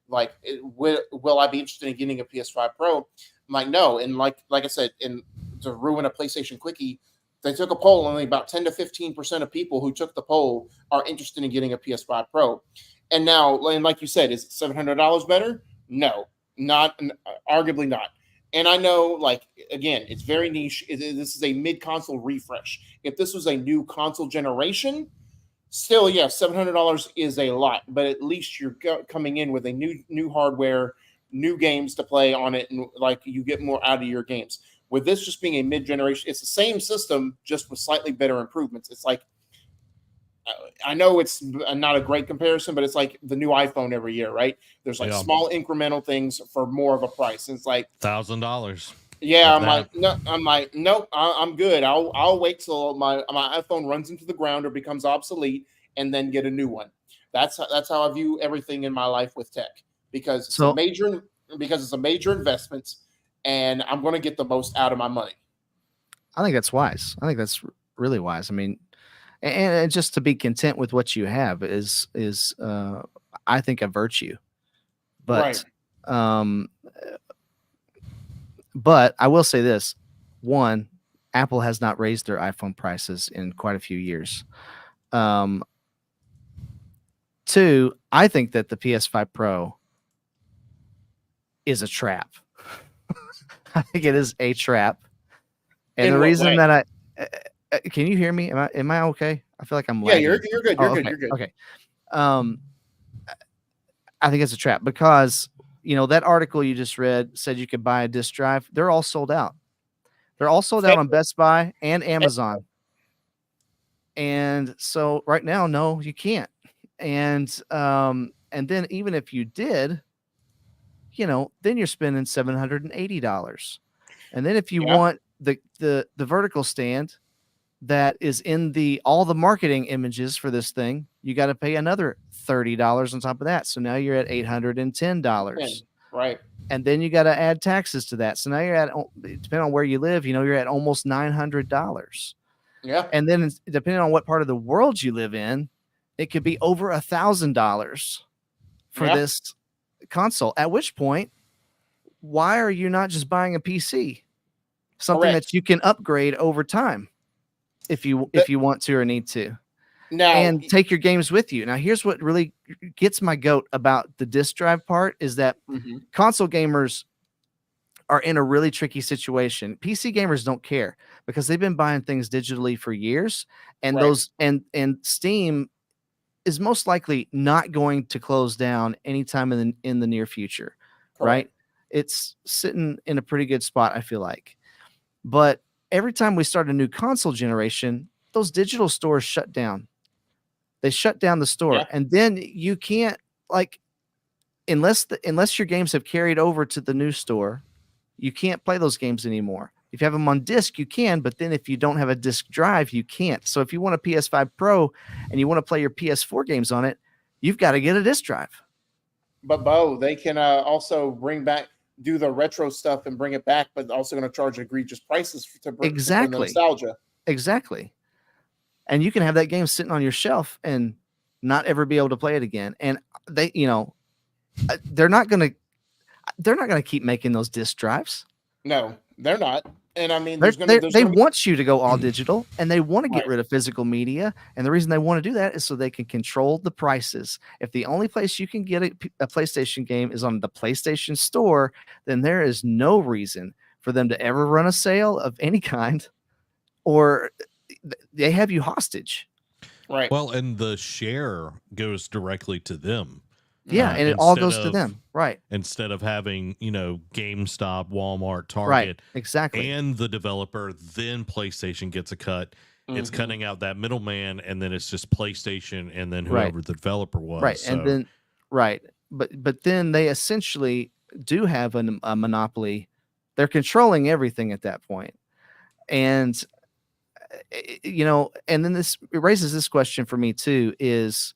like will I be interested in getting a PS5 Pro? I'm like no, and like I said, to ruin a PlayStation quickie, they took a poll, and only about 10 to 15% of people who took the poll are interested in getting a PS5 Pro. And now, and like you said, is it $700 better? No, arguably not. And I know, like, again, it's very niche. This is a mid-console refresh. If this was a new console generation, still, yes, $700 is a lot. But at least you're coming in with a new hardware, new games to play on it, and like you get more out of your games. With this just being a mid-generation, it's the same system, just with slightly better improvements. It's like, I know it's not a great comparison, but it's like the new iPhone every year, right? There's like small incremental things for more of a price. And it's like $1,000. Yeah, nope, I'm good. I'll wait till my iPhone runs into the ground or becomes obsolete, and then get a new one. That's how I view everything in my life with tech, because it's a major investment, and I'm going to get the most out of my money. I think that's wise. I think that's really wise. I mean, and just to be content with what you have is I think a virtue. But but I will say this: one, Apple has not raised their iPhone prices in quite a few years. Two, I think that the PS5 Pro is a trap. I think it is a trap. And in the reason way? that can you hear me? Am I okay? I feel like I'm lagging. Yeah, you're good. You're good. Okay. I think it's a trap because, that article you just read said you could buy a disk drive. They're all sold out. They're all sold out on Best Buy and Amazon. And so right now, no, you can't. And then even if you did, then you're spending $780. And then if you want the vertical stand that is in all the marketing images for this thing, you got to pay another $30 on top of that. So now you're at $810. Right. And then you got to add taxes to that. So now you're at, depending on where you live, you're at almost $900. Yeah. And then depending on what part of the world you live in, it could be over $1,000 for this console. At which point, why are you not just buying a PC? Something that you can upgrade over time if you want to or need to. Now, and take your games with you. Now, here's what really gets my goat about the disc drive part is that console gamers are in a really tricky situation. PC gamers don't care because they've been buying things digitally for years, and those and Steam is most likely not going to close down anytime in the near future, right? It's sitting in a pretty good spot, I feel like. But every time we start a new console generation, those digital stores shut down. They shut down the store, and then you can't unless your games have carried over to the new store, you can't play those games anymore. If you have them on disc, you can, but then if you don't have a disc drive, you can't. So if you want a PS5 Pro and you want to play your PS4 games on it, you've got to get a disc drive. But Bo, they can also do the retro stuff and bring it back, but also going to charge egregious prices to bring the nostalgia. Exactly. And you can have that game sitting on your shelf and not ever be able to play it again. And they're not going to keep making those disc drives. No, they're not. And I mean, they want you to go all digital, and they want to get rid of physical media. And the reason they want to do that is so they can control the prices. If the only place you can get a PlayStation game is on the PlayStation Store, then there is no reason for them to ever run a sale of any kind, or they have you hostage. Right. Well, and the share goes directly to them. Yeah, and it all goes to them. Right. Instead of having, GameStop, Walmart, Target. Right. Exactly. And the developer, then PlayStation gets a cut. It's cutting out that middleman, and then it's just PlayStation and then whoever the developer was. Right. So. And then but then they essentially do have a monopoly. They're controlling everything at that point. And and then it raises this question for me too, is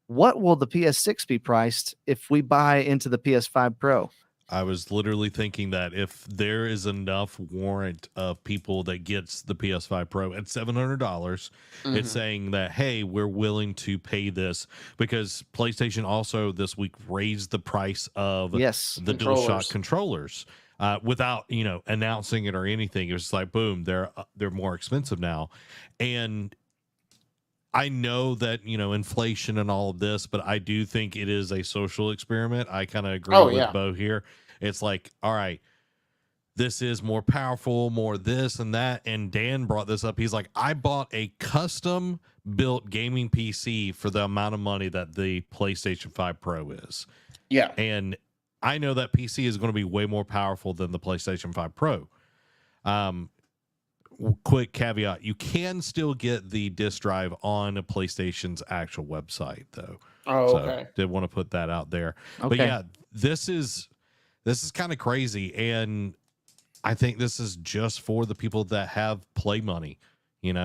what will the PS6 be priced if we buy into the PS5 Pro? I was literally thinking that if there is enough warrant of people that gets the PS5 Pro at $700, it's saying that, hey, we're willing to pay this, because PlayStation also this week raised the price of the DualShock controllers. Without announcing it or anything. It was like, boom, they're more expensive now. And I know that inflation and all of this, but I do think it is a social experiment. I kind of agree with Bo here. It's like, all right, this is more powerful, more this and that. And Dan brought this up. He's like, I bought a custom built gaming PC for the amount of money that the PlayStation 5 Pro is. Yeah. And I know that PC is going to be way more powerful than the PlayStation 5 Pro. Quick caveat, you can still get the disc drive on a PlayStation's actual website, though. Oh, okay. So did want to put that out there. Okay. But yeah, this is kind of crazy, and I think this is just for the people that have play money, and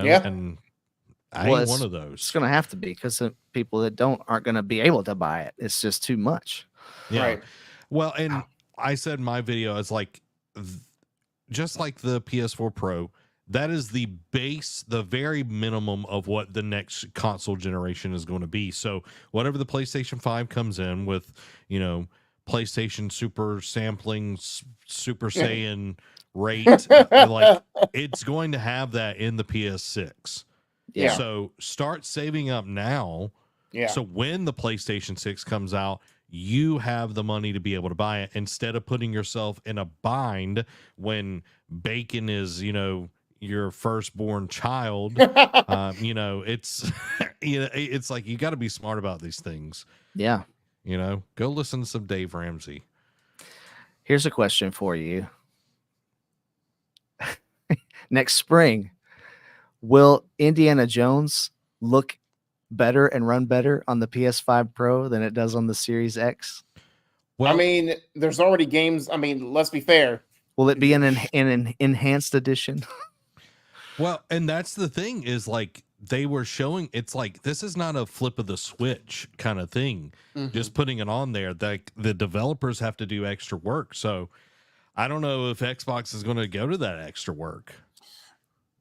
I ain't one of those. It's going to have to be, because the people that aren't going to be able to buy it. It's just too much. Yeah. Right. Well, and I said in my video, it's like, just like the PS4 Pro, that is the base, the very minimum of what the next console generation is going to be. So whatever the PlayStation 5 comes in with, PlayStation Super sampling, Super Saiyan rate, like it's going to have that in the PS6. Yeah. So start saving up now. Yeah. So when the PlayStation 6 comes out, you have the money to be able to buy it, instead of putting yourself in a bind when Bacon is, your firstborn child. It's it's like, you got to be smart about these things. Yeah. Go listen to some Dave Ramsey. Here's a question for you. Next spring, will Indiana Jones look better and run better on the PS5 Pro than it does on the Series X? Well, I mean, there's already games. I mean, let's be fair. Will it be an enhanced edition? Well, and that's the thing, is like, they were showing, it's like, this is not a flip of the switch kind of thing. Just putting it on there, like, the developers have to do extra work. So I don't know if Xbox is going to go to that extra work.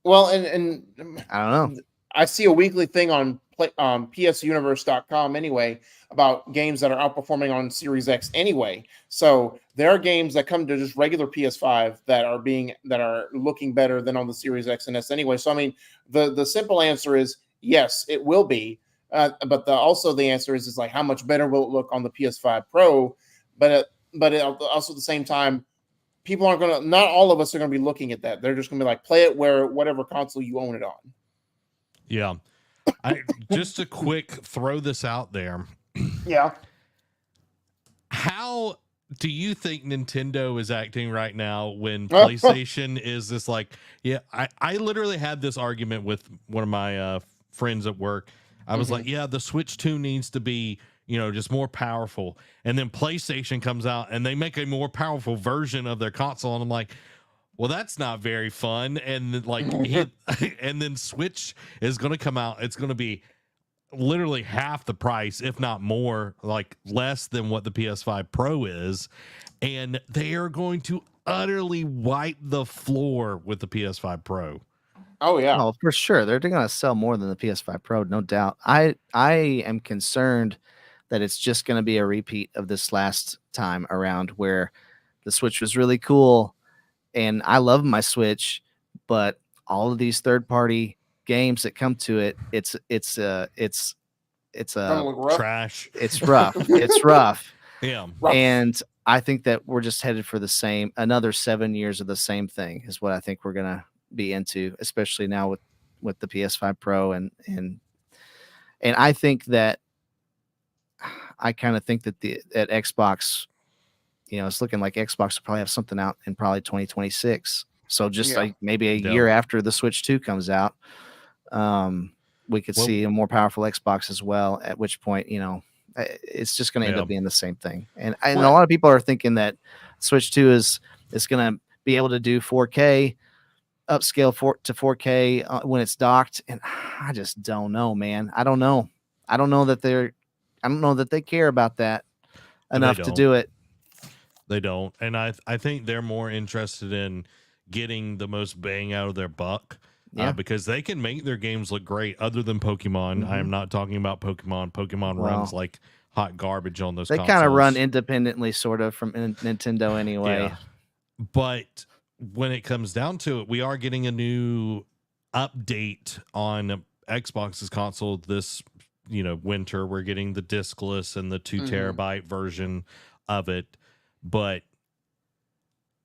Well, and I don't know. I see a weekly thing on PSUniverse.com anyway about games that are outperforming on Series X anyway. So there are games that come to just regular PS5 that are looking better than on the Series X and S anyway. So I mean, the simple answer is yes, it will be. But also the answer is like how much better will it look on the PS5 Pro? But also at the same time, people aren't gonna. Not all of us are gonna be looking at that. They're just gonna be like, play it where whatever console you own it on. Yeah. Just a quick throw this out there. Yeah. How do you think Nintendo is acting right now when PlayStation is this like, yeah, I literally had this argument with one of my friends at work. I was like, yeah, the Switch 2 needs to be, just more powerful. And then PlayStation comes out and they make a more powerful version of their console. And I'm like, well, that's not very fun. And like, and then Switch is going to come out. It's going to be literally half the price, if not more, like less than what the PS5 Pro is. And they are going to utterly wipe the floor with the PS5 Pro. Oh yeah. Oh, for sure. They're going to sell more than the PS5 Pro, no doubt. I am concerned that it's just going to be a repeat of this last time around where the Switch was really cool and I love my Switch, but all of these third-party games that come to it, it's trash. It's rough. It's rough. Yeah. And I think that we're just headed for another 7 years of the same thing is what I think we're going to be into, especially now with the PS5 Pro and I think that I kind of think that at Xbox, it's looking like Xbox will probably have something out in probably 2026. So just like maybe a year after the Switch 2 comes out, we could see a more powerful Xbox as well, at which point, it's just going to end up being the same thing. And a lot of people are thinking that Switch 2 is going to be able to do 4K, upscale to 4K when it's docked. And I just don't know, man. I don't know that they care about that enough to do it. They don't. And I think they're more interested in getting the most bang out of their buck. Because they can make their games look great other than Pokemon. I am not talking about Pokemon. Pokemon runs like hot garbage on those consoles. They kind of run independently sort of from Nintendo anyway. Yeah. But when it comes down to it, we are getting a new update on Xbox's console this winter. We're getting the diskless and the 2 terabyte version of it. But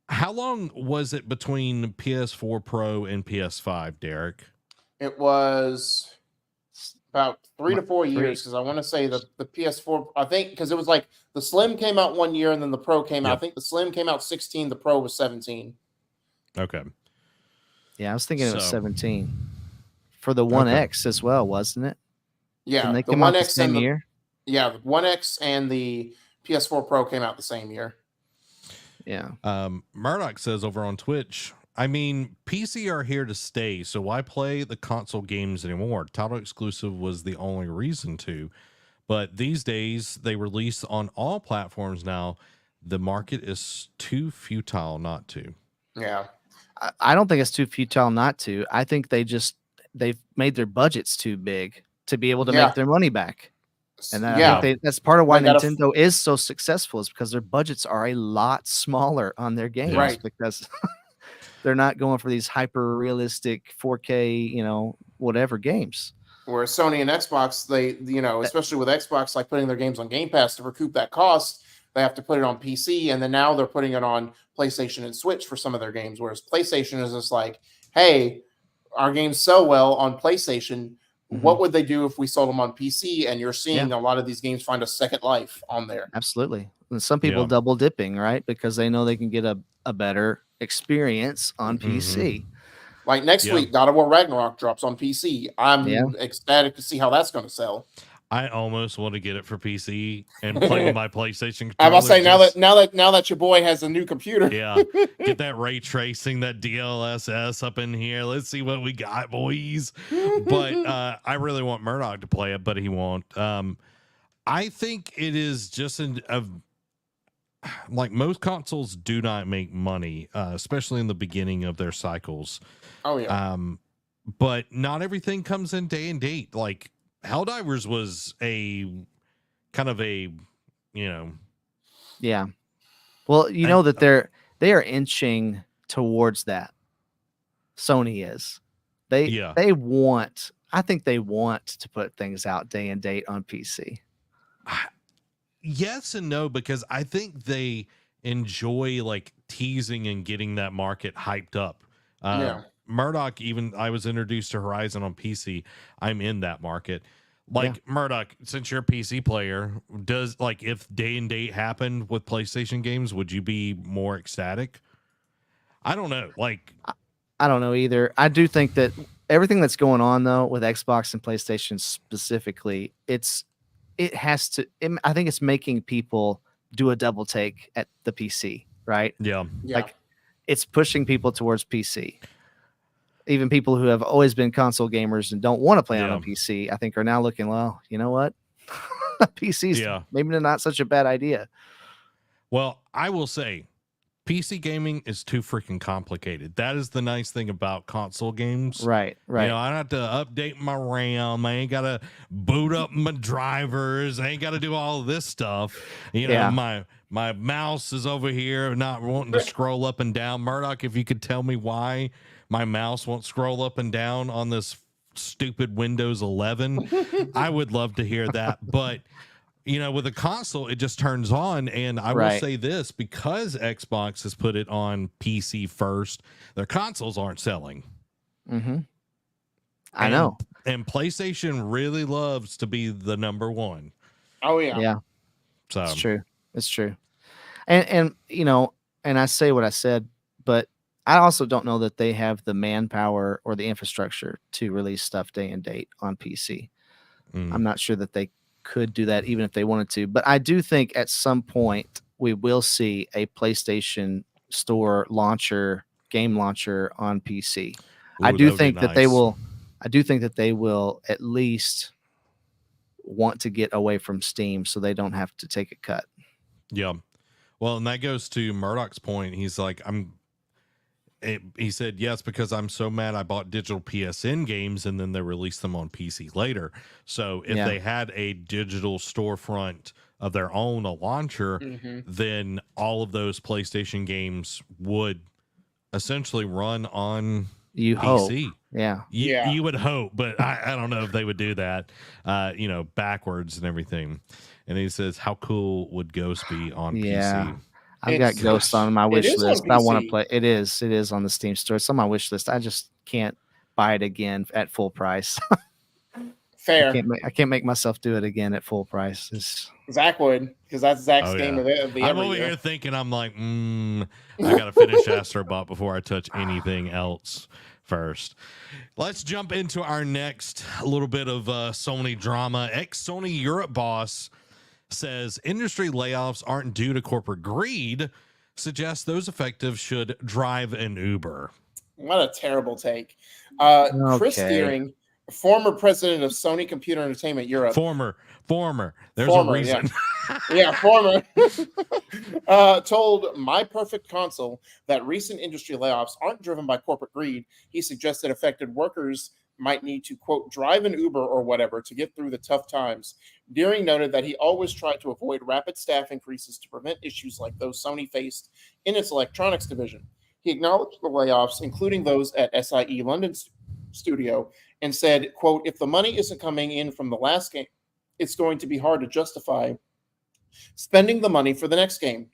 how long was it between PS4 Pro and PS5, Derek? It was about 3 to 4 years, because I want to say the PS4, I think, because it was like the Slim came out 1 year and then the Pro came out. I think the Slim came out 16, the Pro was 17. Okay. Yeah, I was thinking it was 17 for the One X as well, wasn't it? Yeah, and they came out the same year. Yeah, the One X and the PS4 Pro came out the same year. Yeah. Murdoch says over on Twitch, I mean, PC are here to stay, so why play the console games anymore? Title exclusive was the only reason to. But these days, they release on all platforms now. The market is too futile not to. Yeah. I don't think it's too futile not to. I think they've made their budgets too big to be able to make their money back. And I think that's part of why Nintendo is so successful, is because their budgets are a lot smaller on their games, because they're not going for these hyper realistic 4K, whatever games. Whereas Sony and Xbox, they, especially with Xbox, like putting their games on Game Pass to recoup that cost, they have to put it on PC, and then now they're putting it on PlayStation and Switch for some of their games. Whereas PlayStation is just like, hey, our games sell well on PlayStation. What would they do if we sold them on PC? And you're seeing a lot of these games find a second life on there. Absolutely. And some people double dipping, right? Because they know they can get a better experience on PC. Like next week, God of War Ragnarok drops on PC. I'm ecstatic to see how that's going to sell. I almost want to get it for PC and play with my PlayStation. I will say now that your boy has a new computer, get that ray tracing, that DLSS up in here. Let's see what we got, boys. But I really want Murdoch to play it, but he won't. I think it is just like most consoles do not make money, especially in the beginning of their cycles. Oh yeah. but not everything comes in day and date. Like Helldivers was a kind of a, Yeah. Well, you know that they are inching towards that. Sony is. They want. I think they want to put things out day and date on PC. Yes and no, because I think they enjoy like teasing and getting that market hyped up. Murdoch, even I was introduced to Horizon on PC. I'm in that market. Like Murdoch, since you're a PC player, does like if day and date happened with PlayStation games, would you be more ecstatic? I don't know. Like, I don't know either. I do think that everything that's going on though with Xbox and PlayStation specifically, I think it's making people do a double take at the PC, right? Yeah. Like it's pushing people towards PC. Even people who have always been console gamers and don't want to play on a PC, I think are now looking, well, you know what? PC's maybe not such a bad idea. Well, I will say PC gaming is too freaking complicated. That is the nice thing about console games. Right. I don't have to update my RAM. I ain't got to boot up my drivers. I ain't got to do all this stuff. My mouse is over here not wanting to scroll up and down. Murdoch, if you could tell me why my mouse won't scroll up and down on this stupid Windows 11, I would love to hear that. But with a console, it just turns on. And I will say this, because Xbox has put it on PC first, their consoles aren't selling. Mm-hmm. I know. And PlayStation really loves to be the number one. Oh, yeah. Yeah. So It's true. And I say what I said, but I also don't know that they have the manpower or the infrastructure to release stuff day and date on PC. I'm not sure that they could do that even if they wanted to, but I do think at some point we will see a PlayStation Store game launcher on PC. Ooh, I do think that they will at least want to get away from Steam so they don't have to take a cut. Yeah. Well, and that goes to Murdoch's point. He's like, he said, yes, because I'm so mad I bought digital PSN games and then they released them on PC later. So if they had a digital storefront of their own, a launcher, then all of those PlayStation games would essentially run on PC. Hope. Yeah. You would hope, but I don't know if they would do that, backwards and everything. And he says, how cool would Ghost be on PC? I've got Ghost on my wish list. I want to play. It is on the Steam store. It's on my wish list. I just can't buy it again at full price. Fair. I can't make myself do it again at full price. Zach would, because that's Zach's game of the I'm over here thinking, I'm like, I got to finish Astrobot before I touch anything else first. Let's jump into our next little bit of Sony drama. Ex-Sony Europe boss says industry layoffs aren't due to corporate greed, suggests those affected should drive an Uber. What a terrible take. Chris Deering, former president of Sony Computer Entertainment Europe. Former. There's a reason. Former. Told My Perfect Console that recent industry layoffs aren't driven by corporate greed. He suggested affected workers might need to, quote, drive an Uber or whatever to get through the tough times. Deering noted that he always tried to avoid rapid staff increases to prevent issues like those Sony faced in its electronics division. He acknowledged the layoffs, including those at SIE London studio, and said, quote, if the money isn't coming in from the last game, it's going to be hard to justify spending the money for the next game.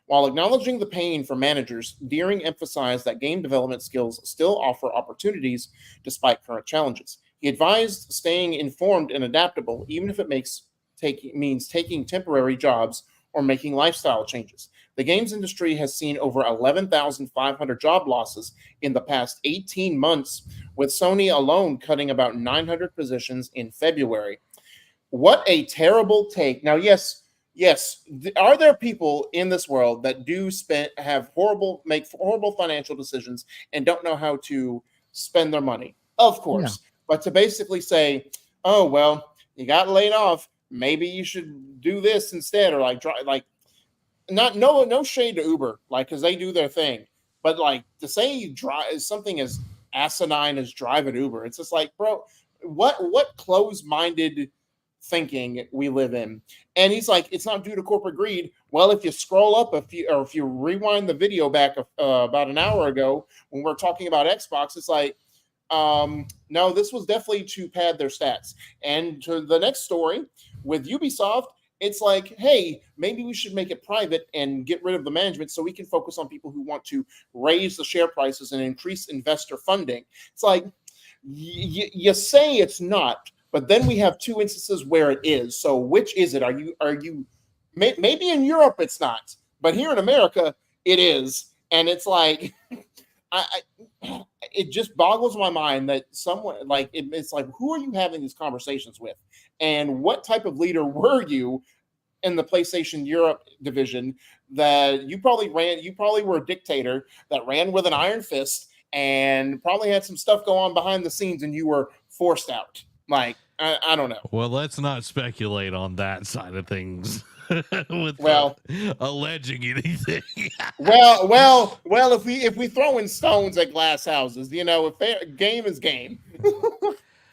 While acknowledging the pain for managers, Deering emphasized that game development skills still offer opportunities despite current challenges. He advised staying informed and adaptable, even if it means taking temporary jobs or making lifestyle changes. The games industry has seen over 11,500 job losses in the past 18 months, with Sony alone cutting about 900 positions in February. What a terrible take. Now, yes, are there people in this world that do make horrible financial decisions and don't know how to spend their money? Of course. Yeah. But to basically say, oh, well, you got laid off, maybe you should do this instead, or no shade to Uber, like, because they do their thing. But like to say you drive something as asinine as driving Uber. It's just like, bro, what closed-minded thinking we live in. And he's like, it's not due to corporate greed. Well, if you scroll up if you rewind the video back about an hour ago when we're talking about Xbox, it's like, no, this was definitely to pad their stats. And to the next story with Ubisoft, it's like, hey, maybe we should make it private and get rid of the management so we can focus on people who want to raise the share prices and increase investor funding. It's like, you say it's not, but then we have two instances where it is. So which is it? Are you maybe in Europe it's not, but here in America it is. And it's like, it just boggles my mind that someone like it's like, who are you having these conversations with, and what type of leader were you in the PlayStation Europe division that you probably were a dictator that ran with an iron fist and probably had some stuff go on behind the scenes and you were forced out. Like, I don't know. Well, let's not speculate on that side of things. With alleging anything. well, if we throw in stones at glass houses, game is game.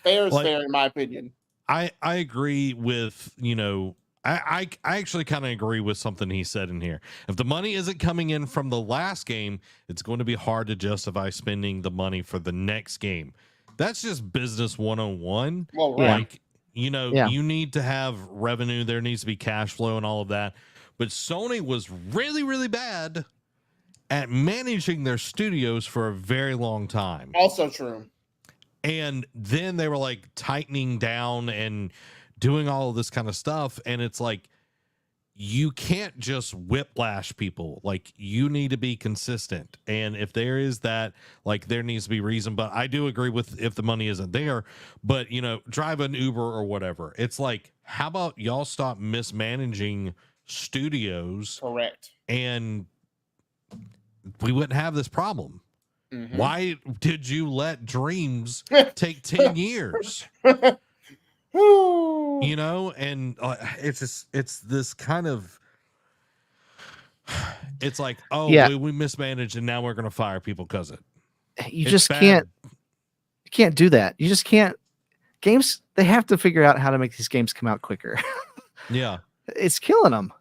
Fair is fair, in my opinion. I agree with, I actually kind of agree with something he said in here. If the money isn't coming in from the last game, it's going to be hard to justify spending the money for the next game. That's just business 101. Well, right. Like, you need to have revenue. There needs to be cash flow and all of that. But Sony was really, really bad at managing their studios for a very long time. Also true. And then they were like tightening down and doing all of this kind of stuff. And it's like, you can't just whiplash people. Like, you need to be consistent. And if there is that, like, there needs to be reason. But I do agree with if the money isn't there, but drive an Uber or whatever. It's like, how about y'all stop mismanaging studios? Correct. And we wouldn't have this problem. Mm-hmm. Why did you let Dreams take 10 years? And it's this kind of, it's like, we mismanaged and now we're going to fire people because you just can't do that. You just can't. Games, they have to figure out how to make these games come out quicker. Yeah. It's killing them.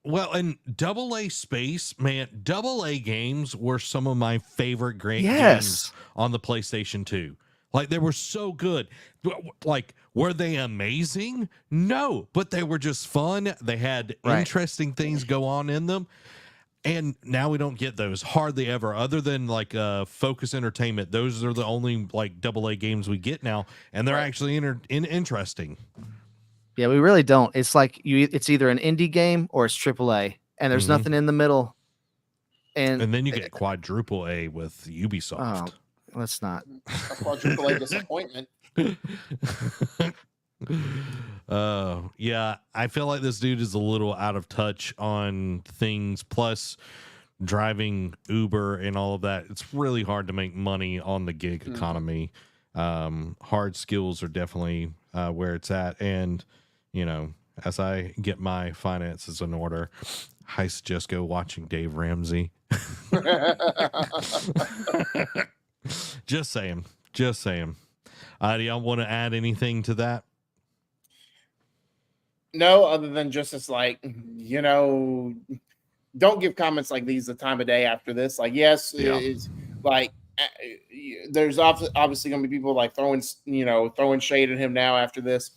Well, and AA space, man, AA games were some of my favorite games on the PlayStation 2. Like, they were so good. Like, were they amazing? No, but they were just fun. They had interesting things go on in them. And now we don't get those hardly ever, other than like Focus Entertainment. Those are the only like AA games we get now, and they're actually interesting. Yeah, we really don't. It's like it's either an indie game or it's AAA, and there's nothing in the middle. And then you get quadruple A with Ubisoft. Oh, let's not. A quadruple A disappointment. Yeah, I feel like this dude is a little out of touch on things. Plus, driving Uber and all of that, it's really hard to make money on the gig economy. Hard skills are definitely where it's at. And, as I get my finances in order, I suggest go watching Dave Ramsey. Just saying. Do y'all want to add anything to that? No, other than just it's like, don't give comments like these the time of day after this. Like, yes, it's like there's obviously going to be people like throwing shade at him now after this.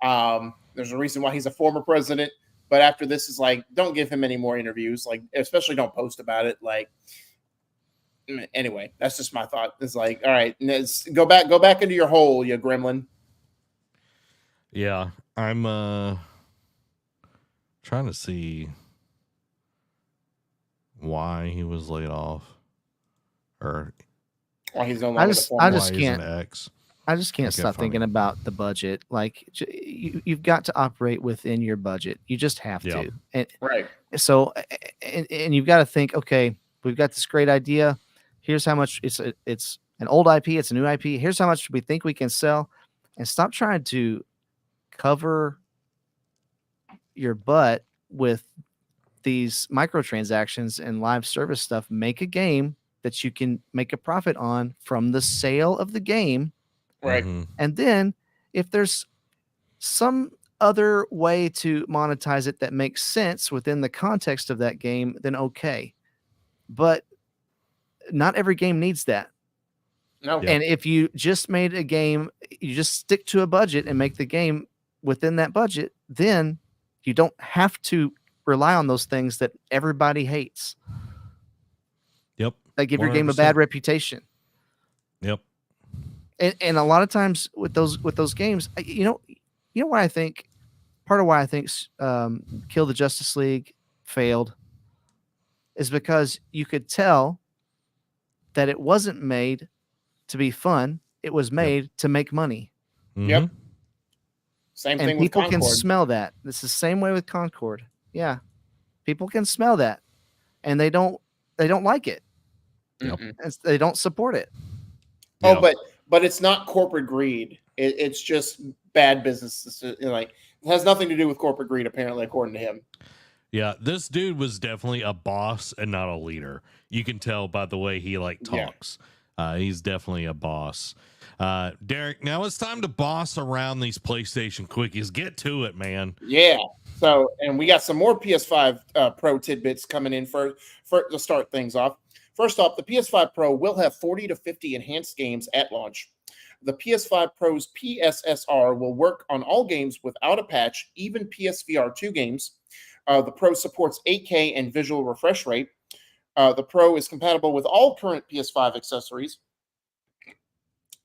There's a reason why he's a former president, but after this is like, don't give him any more interviews. Like, especially don't post about it. Like, anyway, that's just my thought. It's like, all right, go back into your hole, you gremlin. Yeah, I'm trying to see why he was laid off, or why he's no longer I just can't stop thinking about the budget. Like, you've got to operate within your budget. You just have to. And, right. So, and you've got to think, okay, we've got this great idea. Here's how much it's an old IP. It's a new IP. Here's how much we think we can sell, and stop trying to cover your butt with these microtransactions and live service stuff. Make a game that you can make a profit on from the sale of the game. Right. And then if there's some other way to monetize it that makes sense within the context of that game, then okay. But not every game needs that. No. And if you just made a game, you just stick to a budget and make the game within that budget, then you don't have to rely on those things that everybody hates. Yep. That give 100%. your game a bad reputation. Yep. And a lot of times with those games, you know why I think part of why I think Kill the Justice League failed is because you could tell that it wasn't made to be fun. It was made to make money. Yep. Same thing with Concord. People can smell that. It's the same way with Concord. Yeah. People can smell that and they don't like it. Yep. They don't support it. Oh, but it's not corporate greed. It's just bad business. Like, it has nothing to do with corporate greed, apparently, according to him. Yeah, this dude was definitely a boss and not a leader. You can tell by the way he talks. He's definitely a boss. Derek, now it's time to boss around these PlayStation quickies. Get to it, man. Yeah. So, and we got some more PS5 Pro tidbits coming in for to start things off. First off, the PS5 Pro will have 40 to 50 enhanced games at launch. The PS5 Pro's PSSR will work on all games without a patch, even PSVR 2 games. The Pro supports 8K and visual refresh rate. The Pro is compatible with all current PS5 accessories.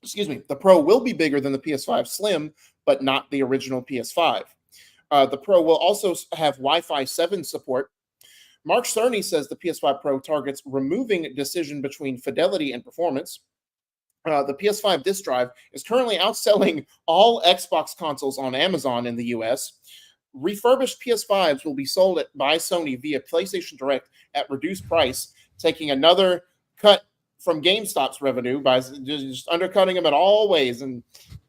Excuse me. The Pro will be bigger than the PS5 Slim, but not the original PS5. The Pro will also have Wi-Fi 7 support. Mark Cerny says the PS5 Pro targets removing decision between fidelity and performance. The PS5 disk drive is currently outselling all Xbox consoles on Amazon in the US. Refurbished PS5s will be sold by Sony via PlayStation Direct at reduced price, taking another cut from GameStop's revenue by just undercutting them in all ways. And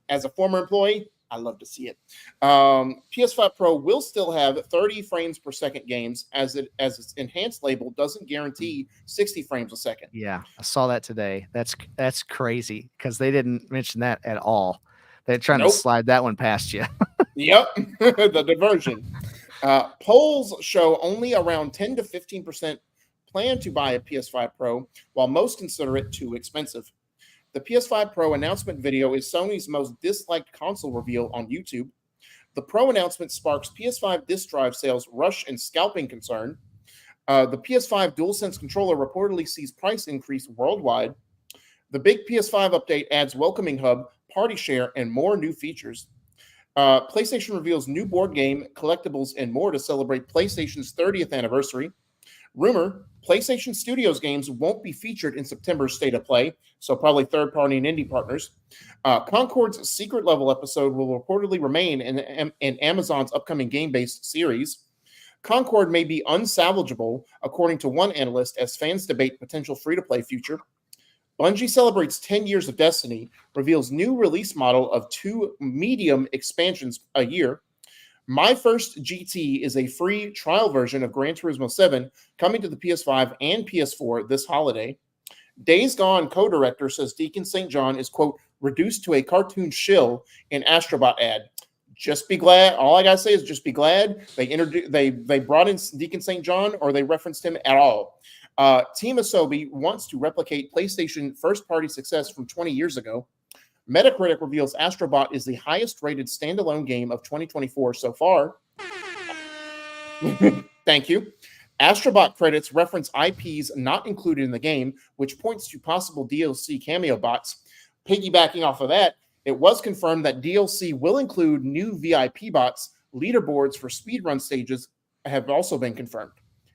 as a former employee, I love to see it. PS5 Pro will still have 30 frames per second games, as its enhanced label doesn't guarantee 60 frames a second. Yeah, I saw that today. That's crazy because they didn't mention that at all. They're trying to slide that one past you. Yep, the diversion. Polls show only around 10 to 15% plan to buy a PS5 Pro, while most consider it too expensive. The PS5 Pro announcement video is Sony's most disliked console reveal on YouTube. The Pro announcement sparks PS5 disc drive sales rush and scalping concern. The PS5 DualSense controller reportedly sees price increase worldwide. The big PS5 update adds welcoming hub, party share, and more new features. PlayStation reveals new board game, collectibles, and more to celebrate PlayStation's 30th anniversary. Rumor, PlayStation Studios games won't be featured in September's State of Play, so probably third-party and indie partners. Concord's secret level episode will reportedly remain in Amazon's upcoming game-based series. Concord may be unsalvageable, according to one analyst, as fans debate potential free-to-play future. Bungie celebrates 10 years of Destiny, reveals new release model of 2 medium expansions a year. My First GT is a free trial version of Gran Turismo 7 coming to the PS5 and PS4 this holiday. Days Gone co-director says Deacon St. John is, quote, reduced to a cartoon shill in Astrobot ad. Just be glad. All I gotta say is just be glad they brought in Deacon St. John or they referenced him at all. Team Asobi wants to replicate PlayStation first-party success from 20 years ago. Metacritic reveals Astrobot is the highest-rated standalone game of 2024 so far. Thank you. Astrobot credits reference IPs not included in the game, which points to possible DLC cameo bots. Piggybacking off of that, it was confirmed that DLC will include new VIP bots. Leaderboards for speedrun stages have also been confirmed.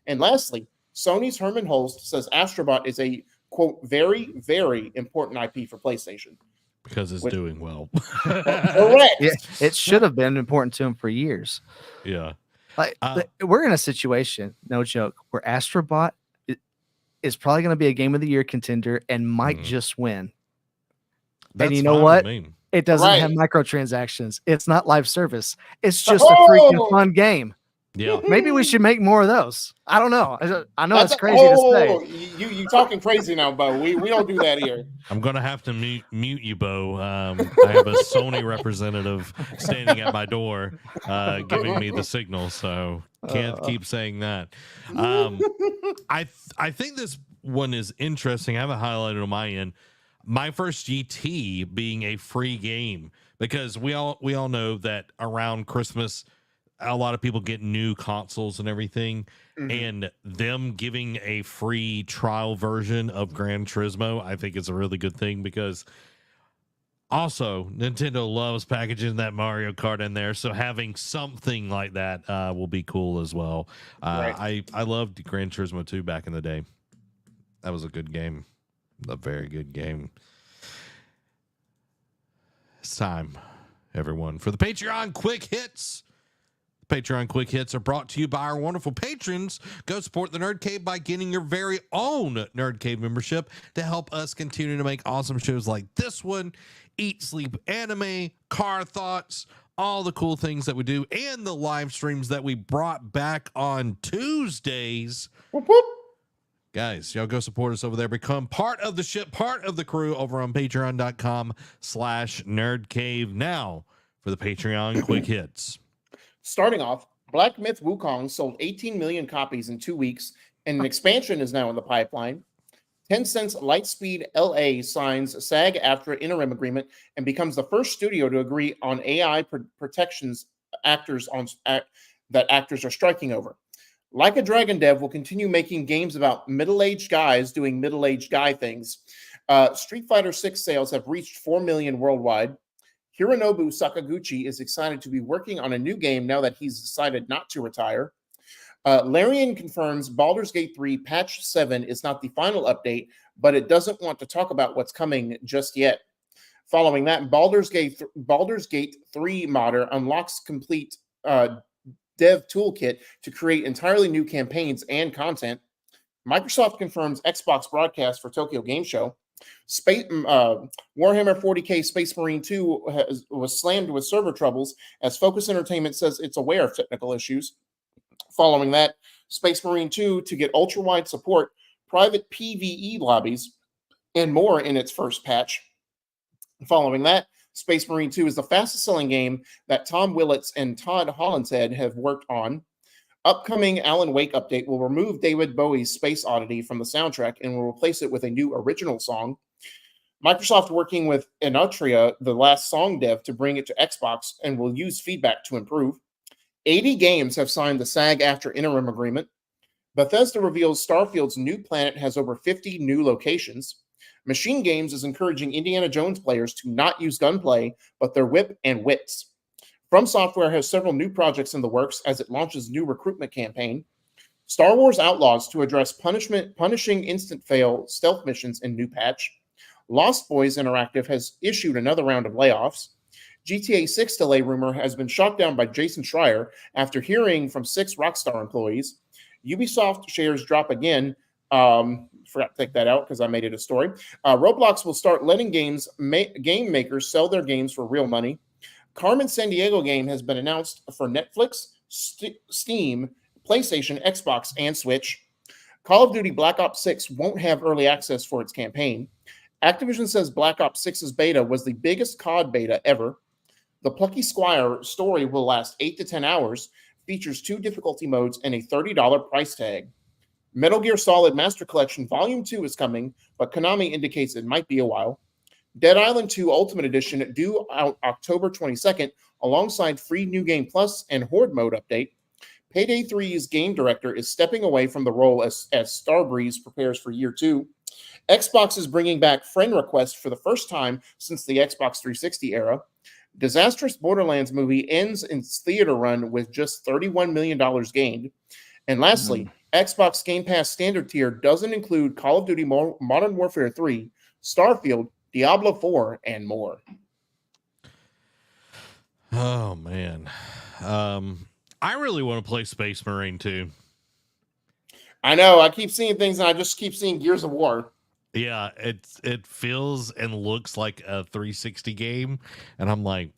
And lastly, Sony's Herman Holst says Astrobot is a, quote, very, very important IP for PlayStation. Because it's doing well. Correct. Yeah, it should have been important to him for years. Yeah. Like we're in a situation, no joke, where Astrobot is probably going to be a Game of the Year contender and might just win. That's and you know what? It doesn't have microtransactions. It's not live service. It's just a freaking fun game. Yeah. Maybe we should make more of those. I don't know. I know it's crazy to say. You talking crazy now, Bo. We don't do that here. I'm gonna have to mute you, Bo. I have a Sony representative standing at my door, giving me the signal, so can't keep saying that. I think this one is interesting. I have it highlighted on my end. My first GT being a free game, because we all know that around Christmas, a lot of people get new consoles and everything, and them giving a free trial version of Gran Turismo, I think is a really good thing, because also Nintendo loves packaging that Mario Kart in there, so having something like that will be cool as well. Right. I loved Gran Turismo 2 back in the day. That was a good game, a very good game. It's time, everyone, for the Patreon Quick Hits. Patreon Quick Hits are brought to you by our wonderful patrons. Go support the Nerd Cave by getting your very own Nerd Cave membership to help us continue to make awesome shows like this one, Eat, Sleep, Anime, Car Thoughts, all the cool things that we do, and the live streams that we brought back on Tuesdays. Whoop, whoop. Guys, y'all go support us over there. Become part of the ship, part of the crew over on patreon.com/nerdcave. Now for the Patreon Quick Hits. Starting off, Black Myth Wukong sold 18 million copies in 2 weeks, and an expansion is now in the pipeline. Tencent's Lightspeed LA signs SAG-AFTRA interim agreement and becomes the first studio to agree on AI protections that actors are striking over. Like a Dragon Dev will continue making games about middle-aged guys doing middle-aged guy things. Street Fighter 6 sales have reached 4 million worldwide. Hironobu Sakaguchi is excited to be working on a new game now that he's decided not to retire. Larian confirms Baldur's Gate 3 Patch 7 is not the final update, but it doesn't want to talk about what's coming just yet. Following that, Baldur's Gate 3 modder unlocks complete dev toolkit to create entirely new campaigns and content. Microsoft confirms Xbox broadcast for Tokyo Game Show. Warhammer 40k Space Marine 2 was slammed with server troubles as Focus Entertainment says it's aware of technical issues. Following that, Space Marine 2 to get ultra-wide support, private PvE lobbies, and more in its first patch. Following that, Space Marine 2 is the fastest-selling game that Tom Willits and Todd Hollinshead have worked on. Upcoming Alan Wake update will remove David Bowie's Space Oddity from the soundtrack and will replace it with a new original song. Microsoft working with Inotria, the last song dev, to bring it to Xbox and will use feedback to improve. 80 games have signed the SAG-AFTRA interim agreement. Bethesda reveals Starfield's new planet has over 50 new locations. Machine Games is encouraging Indiana Jones players to not use gunplay, but their whip and wits. From Software has several new projects in the works as it launches new recruitment campaign. Star Wars Outlaws to address punishing instant fail stealth missions in new patch. Lost Boys Interactive has issued another round of layoffs. GTA 6 delay rumor has been shot down by Jason Schreier after hearing from 6 Rockstar employees. Ubisoft shares drop again. Forgot to take that out because I made it a story. Roblox will start letting game makers sell their games for real money. Carmen Sandiego game has been announced for Netflix, Steam, PlayStation, Xbox, and Switch. Call of Duty Black Ops 6 won't have early access for its campaign. Activision says Black Ops 6's beta was the biggest COD beta ever. The Plucky Squire story will last 8 to 10 hours, features 2 difficulty modes, and a $30 price tag. Metal Gear Solid Master Collection Volume 2 is coming, but Konami indicates it might be a while. Dead Island 2 Ultimate Edition due out October 22nd, alongside free New Game Plus and Horde Mode update. Payday 3's game director is stepping away from the role as Starbreeze prepares for year 2. Xbox is bringing back friend requests for the first time since the Xbox 360 era. Disastrous Borderlands movie ends its theater run with just $31 million gained. And lastly, Xbox Game Pass standard tier doesn't include Call of Duty Modern Warfare 3, Starfield, Diablo 4, and more. Oh, man. I really want to play Space Marine 2. I know. I keep seeing things, and I just keep seeing Gears of War. Yeah, it feels and looks like a 360 game, and I'm like,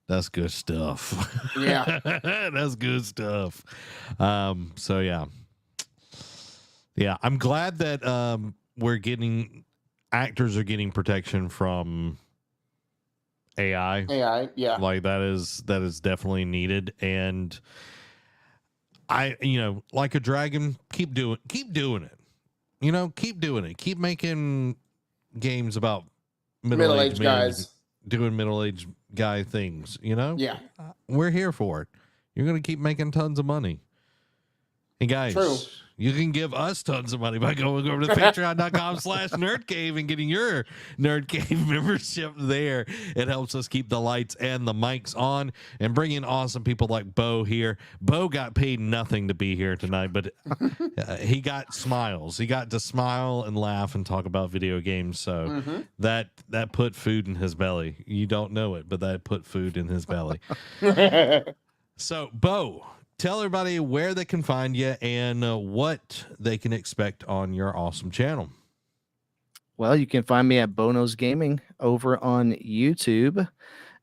That's good stuff. Yeah. That's good stuff. So yeah. Yeah, I'm glad that actors are getting protection from AI. AI, yeah. Like that is definitely needed. And like a dragon, keep doing it. Keep doing it. Keep making games about middle-aged men guys doing middle-aged guy things, Yeah. We're here for it. You're going to keep making tons of money. And guys, True. you can give us tons of money by going over to patreon.com/nerdcave and getting your NerdCave membership there. It helps us keep the lights and the mics on and bring in awesome people like Bo here. Bo got paid nothing to be here tonight, but he got smiles. He got to smile and laugh and talk about video games. So that put food in his belly. You don't know it, but that put food in his belly. So, Bo, tell everybody where they can find you and what they can expect on your awesome channel. Well, you can find me at Bono's Gaming over on YouTube.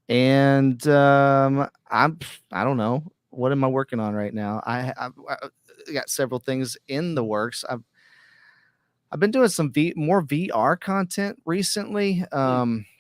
And I don't know. What am I working on right now? I got several things in the works. I've been doing some more VR content recently.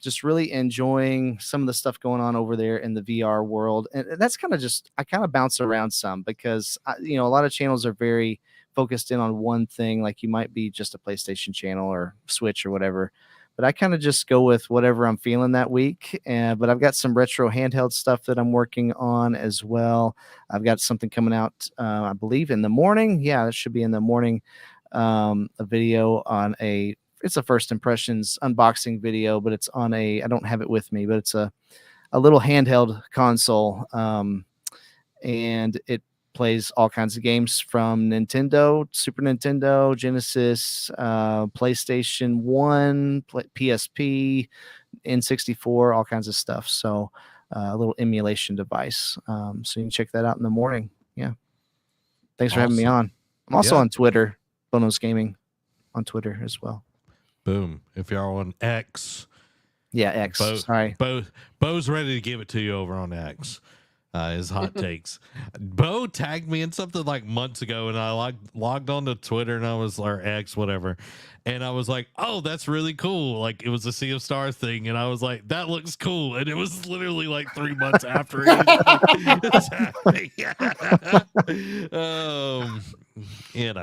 Just really enjoying some of the stuff going on over there in the VR world. And that's kind of I kind of bounce around some because, a lot of channels are very focused in on one thing. Like you might be just a PlayStation channel or Switch or whatever. But I kind of just go with whatever I'm feeling that week. But I've got some retro handheld stuff that I'm working on as well. I've got something coming out, I believe, in the morning. Yeah, it should be in the morning. A video on it's a first impressions unboxing video, but it's on I don't have it with me, but it's a little handheld console. And it plays all kinds of games from Nintendo, Super Nintendo, Genesis, PlayStation 1, PSP, N64, all kinds of stuff. So a little emulation device. So you can check that out in the morning. Yeah. Thanks for having me on. I'm also on Twitter. Bono's Gaming on Twitter as well. Boom. If you're on X. Yeah, X. Sorry. Bo's ready to give it to you over on X. His hot takes. Bo tagged me in something like months ago, and I logged on to Twitter and or X, whatever. And I was like, oh, that's really cool. Like it was a Sea of Stars thing. And I was like, that looks cool. And it was literally like 3 months after it was happening.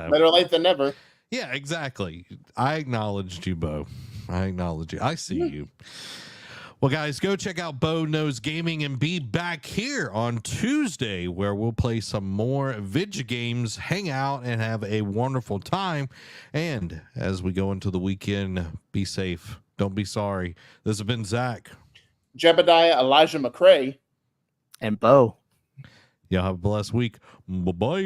Better late than never. Yeah, exactly. I acknowledged you, Bo. I acknowledge you. I see you. Well, guys, go check out Bo Knows Gaming and be back here on Tuesday where we'll play some more video games, hang out, and have a wonderful time. And as we go into the weekend, be safe. Don't be sorry. This has been Zach. Jebediah Elijah McCrae. And Bo. Y'all have a blessed week. Bye-bye.